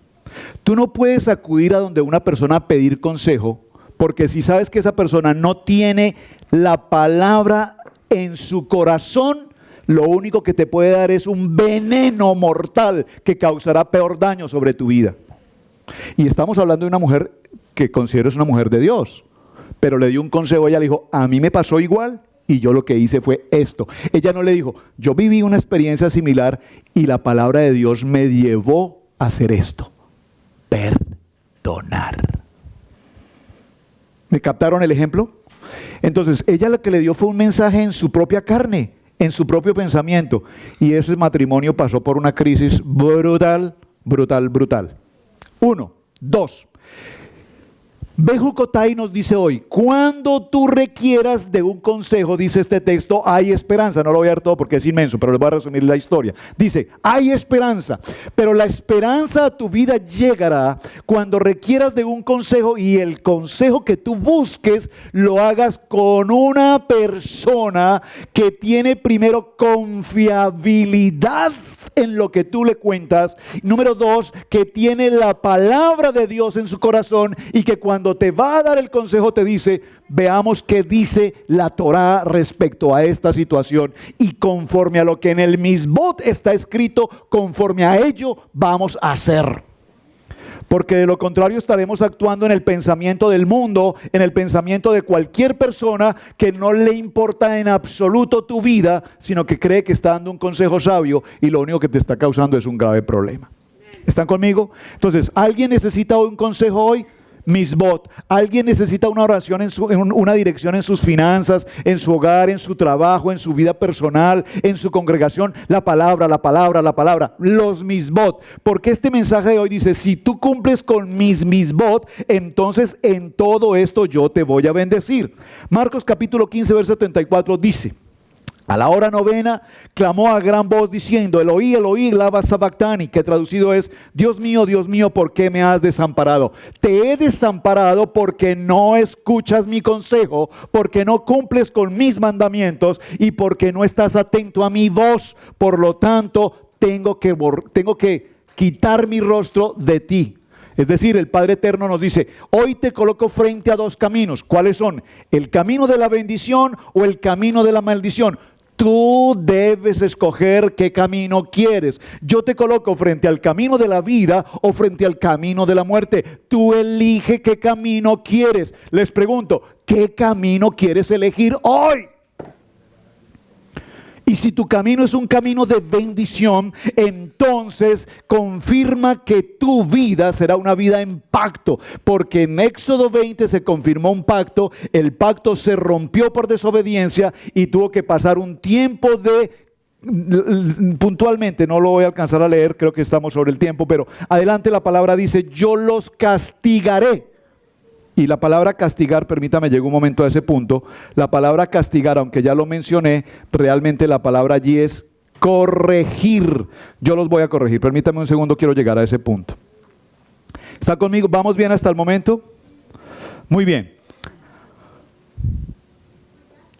Tú no puedes acudir a donde una persona a pedir consejo, porque si sabes que esa persona no tiene la palabra en su corazón, lo único que te puede dar es un veneno mortal que causará peor daño sobre tu vida. Y estamos hablando de una mujer que considero es una mujer de Dios, pero le dio un consejo. Ella le dijo: a mí me pasó igual y yo lo que hice fue esto. Ella no le dijo: yo viví una experiencia similar y la palabra de Dios me llevó a hacer esto. Perdonar. ¿Me captaron el ejemplo? Entonces, ella lo que le dio fue un mensaje en su propia carne, en su propio pensamiento. Y ese matrimonio pasó por una crisis brutal. 1, 2. Bejucotai nos dice hoy: cuando tú requieras de un consejo, dice este texto, hay esperanza. No lo voy a dar todo porque es inmenso, pero les voy a resumir la historia. Dice: hay esperanza, pero la esperanza a tu vida llegará cuando requieras de un consejo, y el consejo que tú busques lo hagas con una persona que tiene primero confiabilidad en lo que tú le cuentas. Número 2, que tiene la palabra de Dios en su corazón, y que cuando te va a dar el consejo te dice: veamos qué dice la Torá respecto a esta situación, y conforme a lo que en el Misbot está escrito, conforme a ello vamos a hacer. Porque de lo contrario estaremos actuando en el pensamiento del mundo, en el pensamiento de cualquier persona que no le importa en absoluto tu vida, sino que cree que está dando un consejo sabio, y lo único que te está causando es un grave problema. ¿Están conmigo? Entonces, ¿alguien necesita un consejo hoy? Misbot. ¿Alguien necesita una oración en una dirección en sus finanzas, en su hogar, en su trabajo, en su vida personal, en su congregación? La palabra. Los Misbot. Porque este mensaje de hoy dice: si tú cumples con mis Misbot, entonces en todo esto yo te voy a bendecir. Marcos capítulo 15, verso 34 dice: A la hora novena clamó a gran voz diciendo: Eloí, Eloí, lama sabactani, que traducido es: Dios mío, ¿por qué me has desamparado? Te he desamparado porque no escuchas mi consejo, porque no cumples con mis mandamientos y porque no estás atento a mi voz. Por lo tanto, tengo que quitar mi rostro de ti. Es decir, el Padre Eterno nos dice: hoy te coloco frente a dos caminos. ¿Cuáles son? ¿El camino de la bendición o el camino de la maldición? Tú debes escoger qué camino quieres. Yo te coloco frente al camino de la vida o frente al camino de la muerte. Tú elige qué camino quieres. Les pregunto, ¿qué camino quieres elegir hoy? Y si tu camino es un camino de bendición, entonces confirma que tu vida será una vida en pacto. Porque en Éxodo 20 se confirmó un pacto, el pacto se rompió por desobediencia y tuvo que pasar un tiempo puntualmente, no lo voy a alcanzar a leer, creo que estamos sobre el tiempo, pero adelante la palabra dice: yo los castigaré. Y la palabra castigar, permítame, llego un momento a ese punto. La palabra castigar, aunque ya lo mencioné, realmente la palabra allí es corregir. Yo los voy a corregir. Permítame un segundo, quiero llegar a ese punto. ¿Está conmigo? ¿Vamos bien hasta el momento? Muy bien.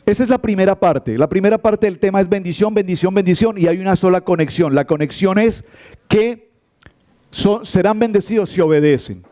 Esa es la primera parte. La primera parte del tema es bendición, bendición, bendición. Y hay una sola conexión. La conexión es que serán bendecidos si obedecen.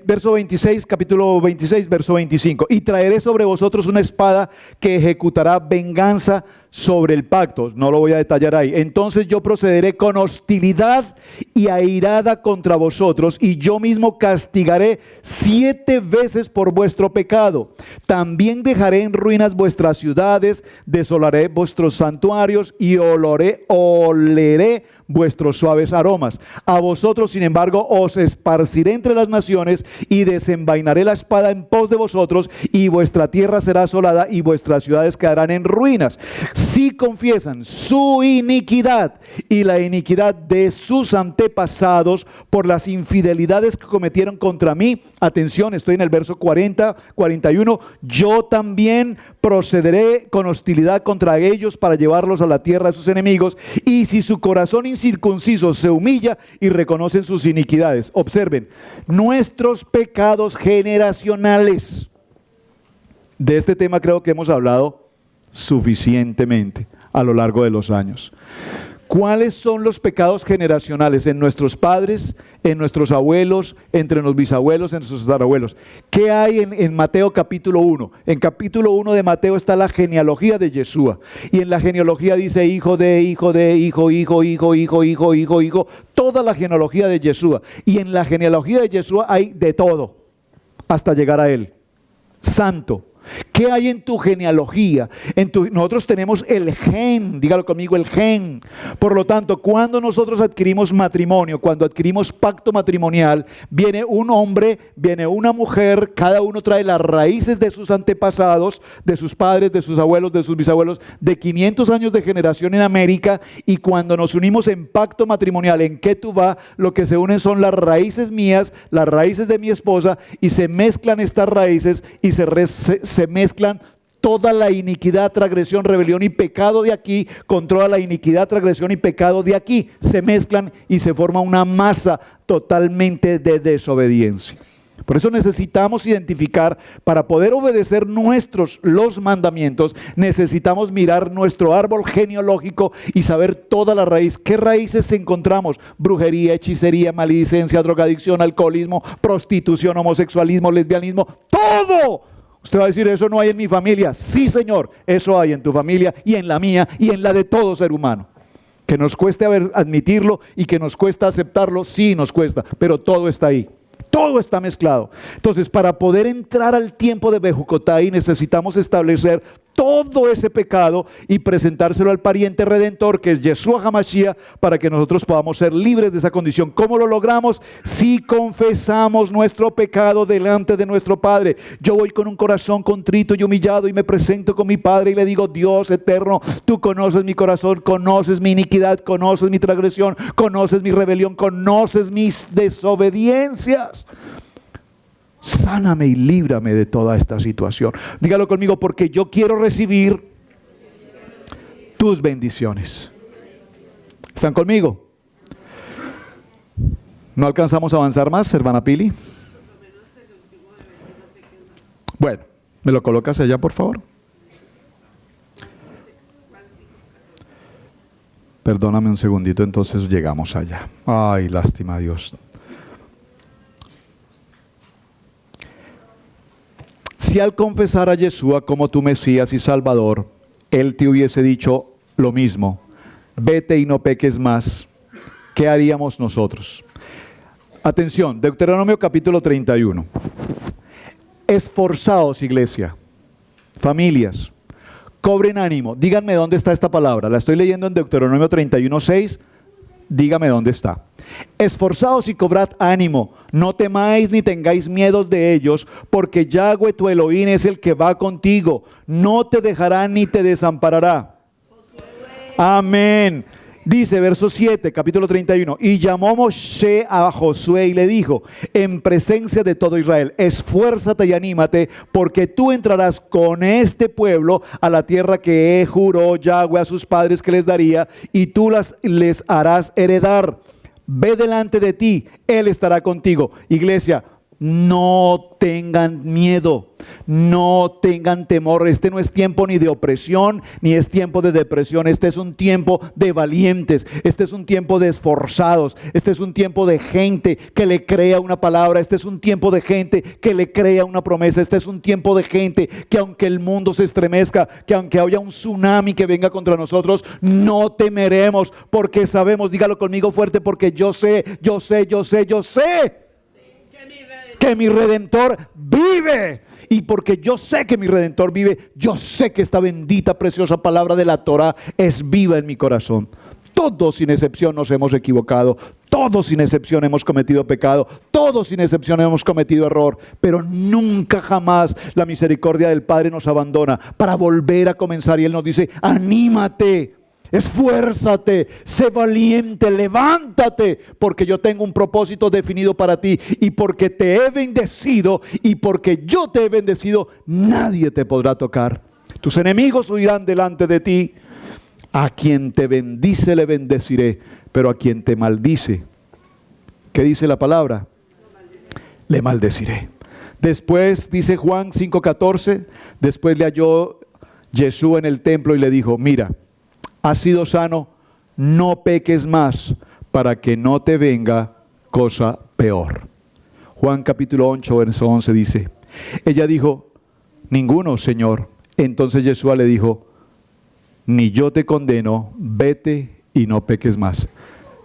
Verso 26, capítulo 26, verso 25. Y traeré sobre vosotros una espada que ejecutará venganza sobre el pacto. No lo voy a detallar ahí. Entonces yo procederé con hostilidad y airada contra vosotros, y yo mismo castigaré 7 veces por vuestro pecado. También dejaré en ruinas vuestras ciudades, desolaré vuestros santuarios y oleré vuestros suaves aromas. A vosotros, sin embargo, os esparciré entre las naciones y desenvainaré la espada en pos de vosotros, y vuestra tierra será asolada y vuestras ciudades quedarán en ruinas. Si confiesan su iniquidad y la iniquidad de sus antepasados por las infidelidades que cometieron contra mí, atención, estoy en el verso 40, 41, yo también procederé con hostilidad contra ellos para llevarlos a la tierra de sus enemigos, y si su corazón incircunciso se humilla y reconocen sus iniquidades. Observen, nuestros pecados generacionales. De este tema creo que hemos hablado suficientemente a lo largo de los años. ¿Cuáles son los pecados generacionales en nuestros padres, en nuestros abuelos, entre los bisabuelos, en sus tatarabuelos? ¿Qué hay en Mateo capítulo 1? En capítulo 1 de Mateo está la genealogía de Yeshua. Y en la genealogía dice hijo de, hijo de, hijo, toda la genealogía de Yeshua. Y en la genealogía de Yeshua hay de todo, hasta llegar a él. Santo. ¿Qué hay en tu genealogía? Nosotros tenemos el gen, dígalo conmigo, el gen. Por lo tanto, cuando nosotros adquirimos matrimonio, cuando adquirimos pacto matrimonial, viene un hombre, viene una mujer, cada uno trae las raíces de sus antepasados, de sus padres, de sus abuelos, de sus bisabuelos, de 500 años de generación en América, y cuando nos unimos en pacto matrimonial en Ketubá, lo que se unen son las raíces mías, las raíces de mi esposa, y se mezclan estas raíces y se mezclan toda la iniquidad, transgresión, rebelión y pecado de aquí con toda la iniquidad, transgresión y pecado de aquí. Se mezclan y se forma una masa totalmente de desobediencia. Por eso necesitamos identificar, para poder obedecer los mandamientos, necesitamos mirar nuestro árbol genealógico y saber toda la raíz. ¿Qué raíces encontramos? Brujería, hechicería, maledicencia, drogadicción, alcoholismo, prostitución, homosexualismo, lesbianismo, ¡todo! Usted va a decir, eso no hay en mi familia. Sí, Señor, eso hay en tu familia y en la mía y en la de todo ser humano. Que nos cueste admitirlo y que nos cuesta aceptarlo, sí nos cuesta, pero todo está ahí. Todo está mezclado. Entonces, para poder entrar al tiempo de Bejucotai, necesitamos establecer todo ese pecado y presentárselo al pariente redentor, que es Yeshua HaMashiach, para que nosotros podamos ser libres de esa condición. ¿Cómo lo logramos? Si confesamos nuestro pecado delante de nuestro Padre. Yo voy con un corazón contrito y humillado y me presento con mi Padre y le digo: Dios eterno, tú conoces mi corazón, conoces mi iniquidad, conoces mi transgresión, conoces mi rebelión, conoces mis desobediencias. Sáname y líbrame de toda esta situación. Dígalo conmigo, porque yo quiero recibir tus bendiciones. ¿Están conmigo? ¿No alcanzamos a avanzar más, hermana Pili? Bueno, ¿me lo colocas allá, por favor? Perdóname un segundito, entonces llegamos allá. Ay, lástima, Dios. Si al confesar a Yeshua como tu Mesías y Salvador, Él te hubiese dicho lo mismo, vete y no peques más, ¿qué haríamos nosotros? Atención, Deuteronomio capítulo 31. Esforzaos, iglesia, familias, cobren ánimo. Díganme dónde está esta palabra. La estoy leyendo en Deuteronomio 31:6. Dígame dónde está. Esforzaos y cobrad ánimo. No temáis ni tengáis miedos de ellos, porque Yahweh tu Elohim es el que va contigo. No te dejará ni te desamparará. Amén. Dice verso 7, capítulo 31, y llamó Moshe a Josué y le dijo, en presencia de todo Israel, esfuérzate y anímate, porque tú entrarás con este pueblo a la tierra que juró Yahweh a sus padres que les daría, y tú les harás heredar. Ve delante de ti, Él estará contigo. Iglesia, no tengan miedo, no tengan temor. Este no es tiempo ni de opresión, ni es tiempo de depresión. Este es un tiempo de valientes, este es un tiempo de esforzados, este es un tiempo de gente que le crea una palabra, este es un tiempo de gente que le crea una promesa, este es un tiempo de gente que aunque el mundo se estremezca, que aunque haya un tsunami que venga contra nosotros, no temeremos, porque sabemos, dígalo conmigo fuerte, porque yo sé que mi Redentor vive. Y porque yo sé que mi Redentor vive, yo sé que esta bendita, preciosa palabra de la Torah es viva en mi corazón. Todos sin excepción nos hemos equivocado, todos sin excepción hemos cometido pecado, todos sin excepción hemos cometido error, pero nunca jamás la misericordia del Padre nos abandona para volver a comenzar. Y Él nos dice, anímate, esfuérzate, sé valiente, levántate, porque yo tengo un propósito definido para ti, y porque te he bendecido, y porque yo te he bendecido, nadie te podrá tocar. Tus enemigos huirán delante de ti. A quien te bendice le bendeciré, pero a quien te maldice, ¿qué dice la palabra? Le maldeciré. Después, dice Juan 5:14, después le halló Jesús en el templo y le dijo, mira, has sido sano, no peques más, para que no te venga cosa peor. Juan capítulo 8, verso 11 dice, ella dijo, ninguno, Señor. Entonces Jesús le dijo, ni yo te condeno, vete y no peques más.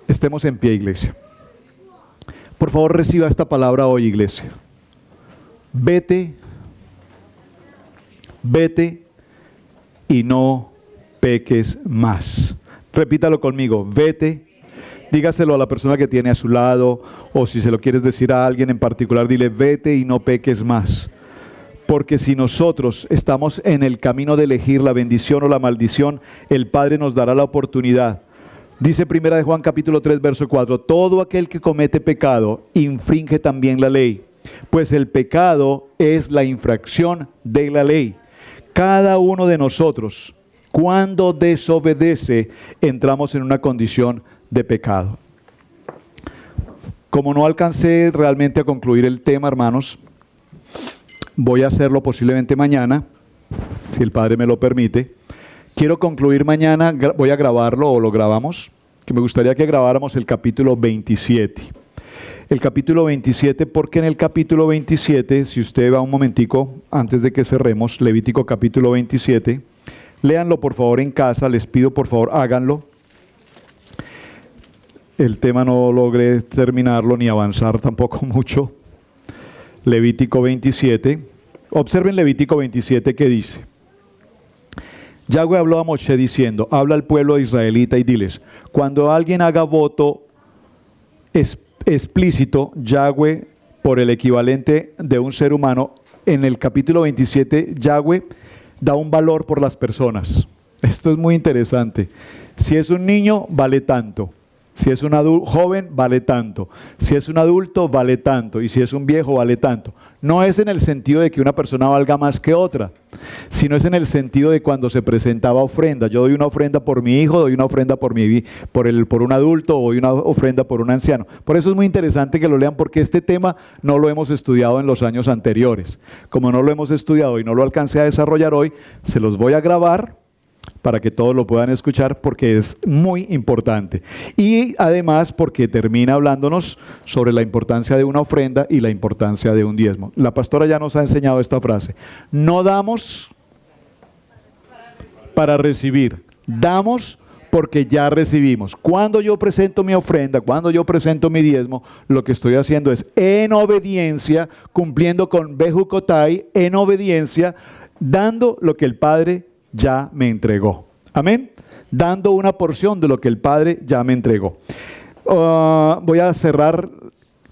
Estemos en pie, iglesia. Por favor, reciba esta palabra hoy, iglesia. Vete y no peques más. Repítalo conmigo, vete. Dígaselo a la persona que tiene a su lado, o si se lo quieres decir a alguien en particular, dile, vete y no peques más. Porque si nosotros estamos en el camino de elegir la bendición o la maldición, el Padre nos dará la oportunidad. Dice primera de Juan capítulo 3, verso 4, todo aquel que comete pecado infringe también la ley, pues el pecado es la infracción de la ley. Cada uno de nosotros, cuando desobedece, entramos en una condición de pecado. Como no alcancé realmente a concluir el tema, hermanos, voy a hacerlo posiblemente mañana, si el Padre me lo permite. Quiero concluir mañana, voy a grabarlo o lo grabamos, que me gustaría que grabáramos el capítulo 27. El capítulo 27, porque en el capítulo 27, si usted va un momentico antes de que cerremos, Levítico capítulo 27, léanlo por favor en casa, les pido por favor háganlo. El tema no logré terminarlo ni avanzar tampoco mucho. Levítico 27, observen Levítico 27 que dice, Yahweh habló a Moshe diciendo, habla al pueblo israelita y diles, cuando alguien haga voto explícito, Yahweh, por el equivalente de un ser humano, en el capítulo 27, Yahweh da un valor por las personas. Esto es muy interesante. Si es un niño, vale tanto. Si es un joven, vale tanto. Si es un adulto, vale tanto. Y si es un viejo, vale tanto. No es en el sentido de que una persona valga más que otra, sino es en el sentido de cuando se presentaba ofrenda. Yo doy una ofrenda por mi hijo, doy una ofrenda por un adulto, o doy una ofrenda por un anciano. Por eso es muy interesante que lo lean, porque este tema no lo hemos estudiado en los años anteriores. Como no lo hemos estudiado y no lo alcancé a desarrollar hoy, se los voy a grabar para que todos lo puedan escuchar, porque es muy importante. Y además porque termina hablándonos sobre la importancia de una ofrenda y la importancia de un diezmo. La pastora ya nos ha enseñado esta frase: no damos para recibir, damos porque ya recibimos. Cuando yo presento mi ofrenda, cuando yo presento mi diezmo, lo que estoy haciendo es en obediencia, cumpliendo con Bejucotai, en obediencia, dando lo que el Padre ya me entregó. Amén. Dando una porción de lo que el Padre ya me entregó. Voy a cerrar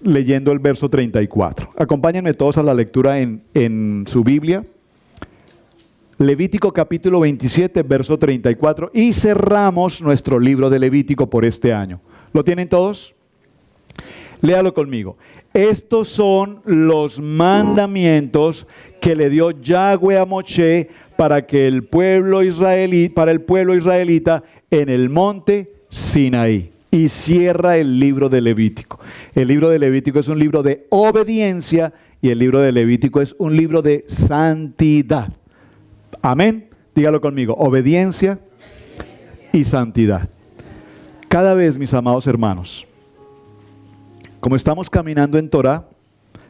leyendo el verso 34. Acompáñenme todos a la lectura en su Biblia. Levítico capítulo 27, verso 34. Y cerramos nuestro libro de Levítico por este año. ¿Lo tienen todos? Léalo conmigo. Estos son los mandamientos que le dio Yahweh a Moshe para el pueblo israelita en el monte Sinaí. Y cierra el libro de Levítico. El libro de Levítico es un libro de obediencia y el libro de Levítico es un libro de santidad. Amén. Dígalo conmigo: obediencia y santidad. Cada vez, mis amados hermanos, como estamos caminando en Torah,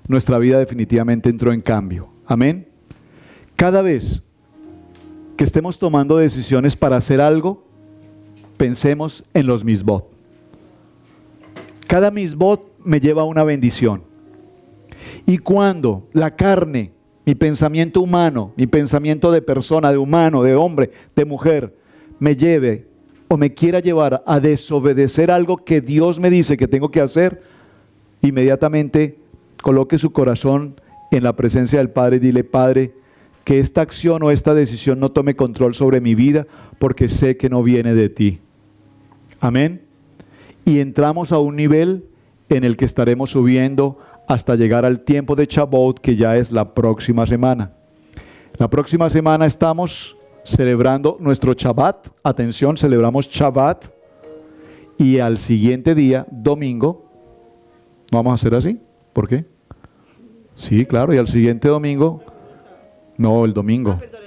nuestra vida definitivamente entró en cambio. Amén. Cada vez que estemos tomando decisiones para hacer algo, pensemos en los misbot. Cada misbot me lleva a una bendición. Y cuando la carne, mi pensamiento humano, mi pensamiento de persona, de humano, de hombre, de mujer, me lleve o me quiera llevar a desobedecer algo que Dios me dice que tengo que hacer, inmediatamente coloque su corazón en la presencia del Padre y dile: Padre, que esta acción o esta decisión no tome control sobre mi vida, porque sé que no viene de ti. Amén. Y entramos a un nivel en el que estaremos subiendo hasta llegar al tiempo de Shavuot, que ya es la próxima semana. La próxima semana estamos celebrando nuestro Shabbat. Atención, celebramos Shabbat. Y al siguiente día, domingo, ¿no vamos a hacer así? ¿Por qué? Sí, claro, y al siguiente domingo, no, el domingo. Perdón,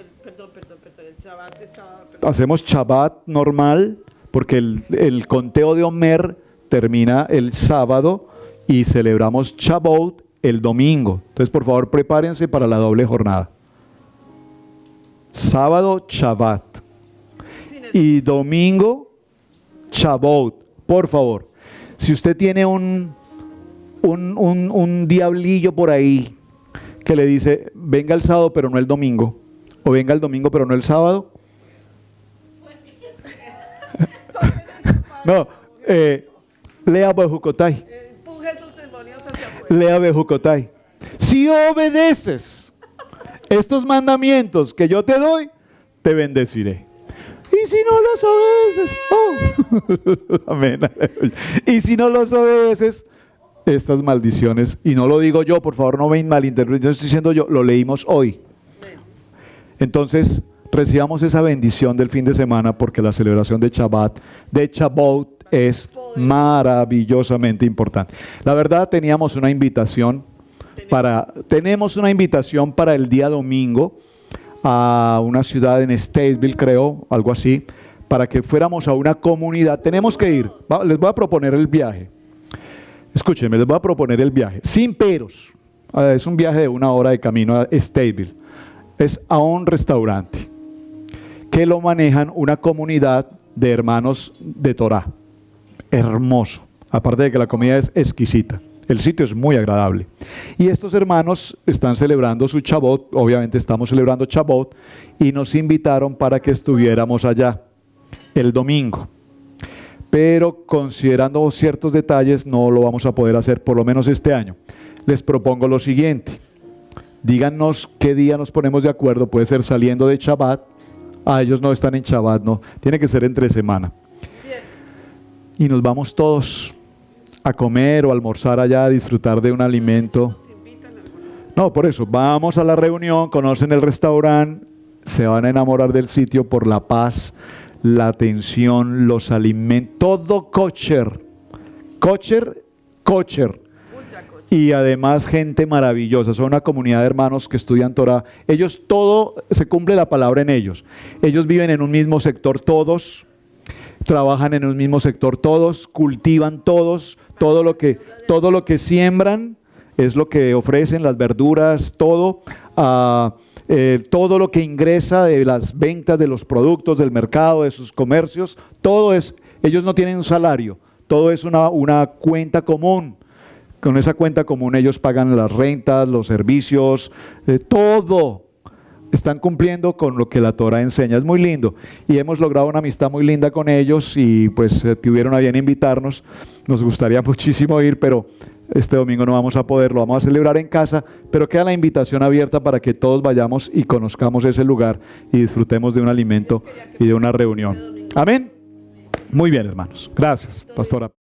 el Shabbat estaba... Hacemos Shabbat normal, porque el conteo de Omer termina el sábado y celebramos Shavuot el domingo. Entonces, por favor, prepárense para la doble jornada. Sábado, Shabbat. Y domingo, Shavuot. Por favor, si usted tiene un diablillo por ahí que le dice: venga el sábado pero no el domingo, o venga el domingo pero no el sábado, no, lea Bejucotai. Lea Bejucotai. Si obedeces estos mandamientos que yo te doy, te bendeciré. Y si no los obedeces, amén. Y si no los obedeces, estas maldiciones, y no lo digo yo, por favor no me malinterpreten, yo estoy diciendo yo, lo leímos hoy. Entonces, recibamos esa bendición del fin de semana, porque la celebración de Shavuot es maravillosamente importante. La verdad, tenemos una invitación para el día domingo a una ciudad en Statesville, creo, algo así, para que fuéramos a una comunidad. Tenemos que ir. Les voy a proponer el viaje. Escúchenme, les voy a proponer el viaje, sin peros. Es un viaje de 1 hora de camino a Statesville. Es a un restaurante que lo manejan una comunidad de hermanos de Torah. Hermoso. Aparte de que la comida es exquisita. El sitio es muy agradable. Y estos hermanos están celebrando su Shavuot. Obviamente estamos celebrando Shavuot. Y nos invitaron para que estuviéramos allá el domingo. Pero considerando ciertos detalles, no lo vamos a poder hacer, por lo menos este año. Les propongo lo siguiente: díganos qué día nos ponemos de acuerdo. Puede ser saliendo de Shabbat. Ellos no están en Shabbat, no. Tiene que ser entre semana. Y nos vamos todos a comer o almorzar allá, a disfrutar de un alimento. No, por eso, vamos a la reunión, conocen el restaurante, se van a enamorar del sitio por la paz, la atención, los alimentos, todo kosher, kosher, kosher. Ultra coche. Y además gente maravillosa, son una comunidad de hermanos que estudian Torah. Ellos todo, se cumple la palabra en ellos. Ellos viven en un mismo sector todos, trabajan en un mismo sector todos, cultivan todos, todo lo que siembran es lo que ofrecen, las verduras, todo. Todo lo que ingresa de las ventas de los productos del mercado, de sus comercios, todo es, ellos no tienen un salario, todo es una cuenta común. Con esa cuenta común ellos pagan las rentas, los servicios, todo. Están cumpliendo con lo que la Torah enseña. Es muy lindo y hemos logrado una amistad muy linda con ellos y pues tuvieron a bien invitarnos. Nos gustaría muchísimo ir, pero este domingo no vamos a poder, lo vamos a celebrar en casa, pero queda la invitación abierta para que todos vayamos y conozcamos ese lugar y disfrutemos de un alimento y de una reunión. Amén. Muy bien, hermanos. Gracias, pastora.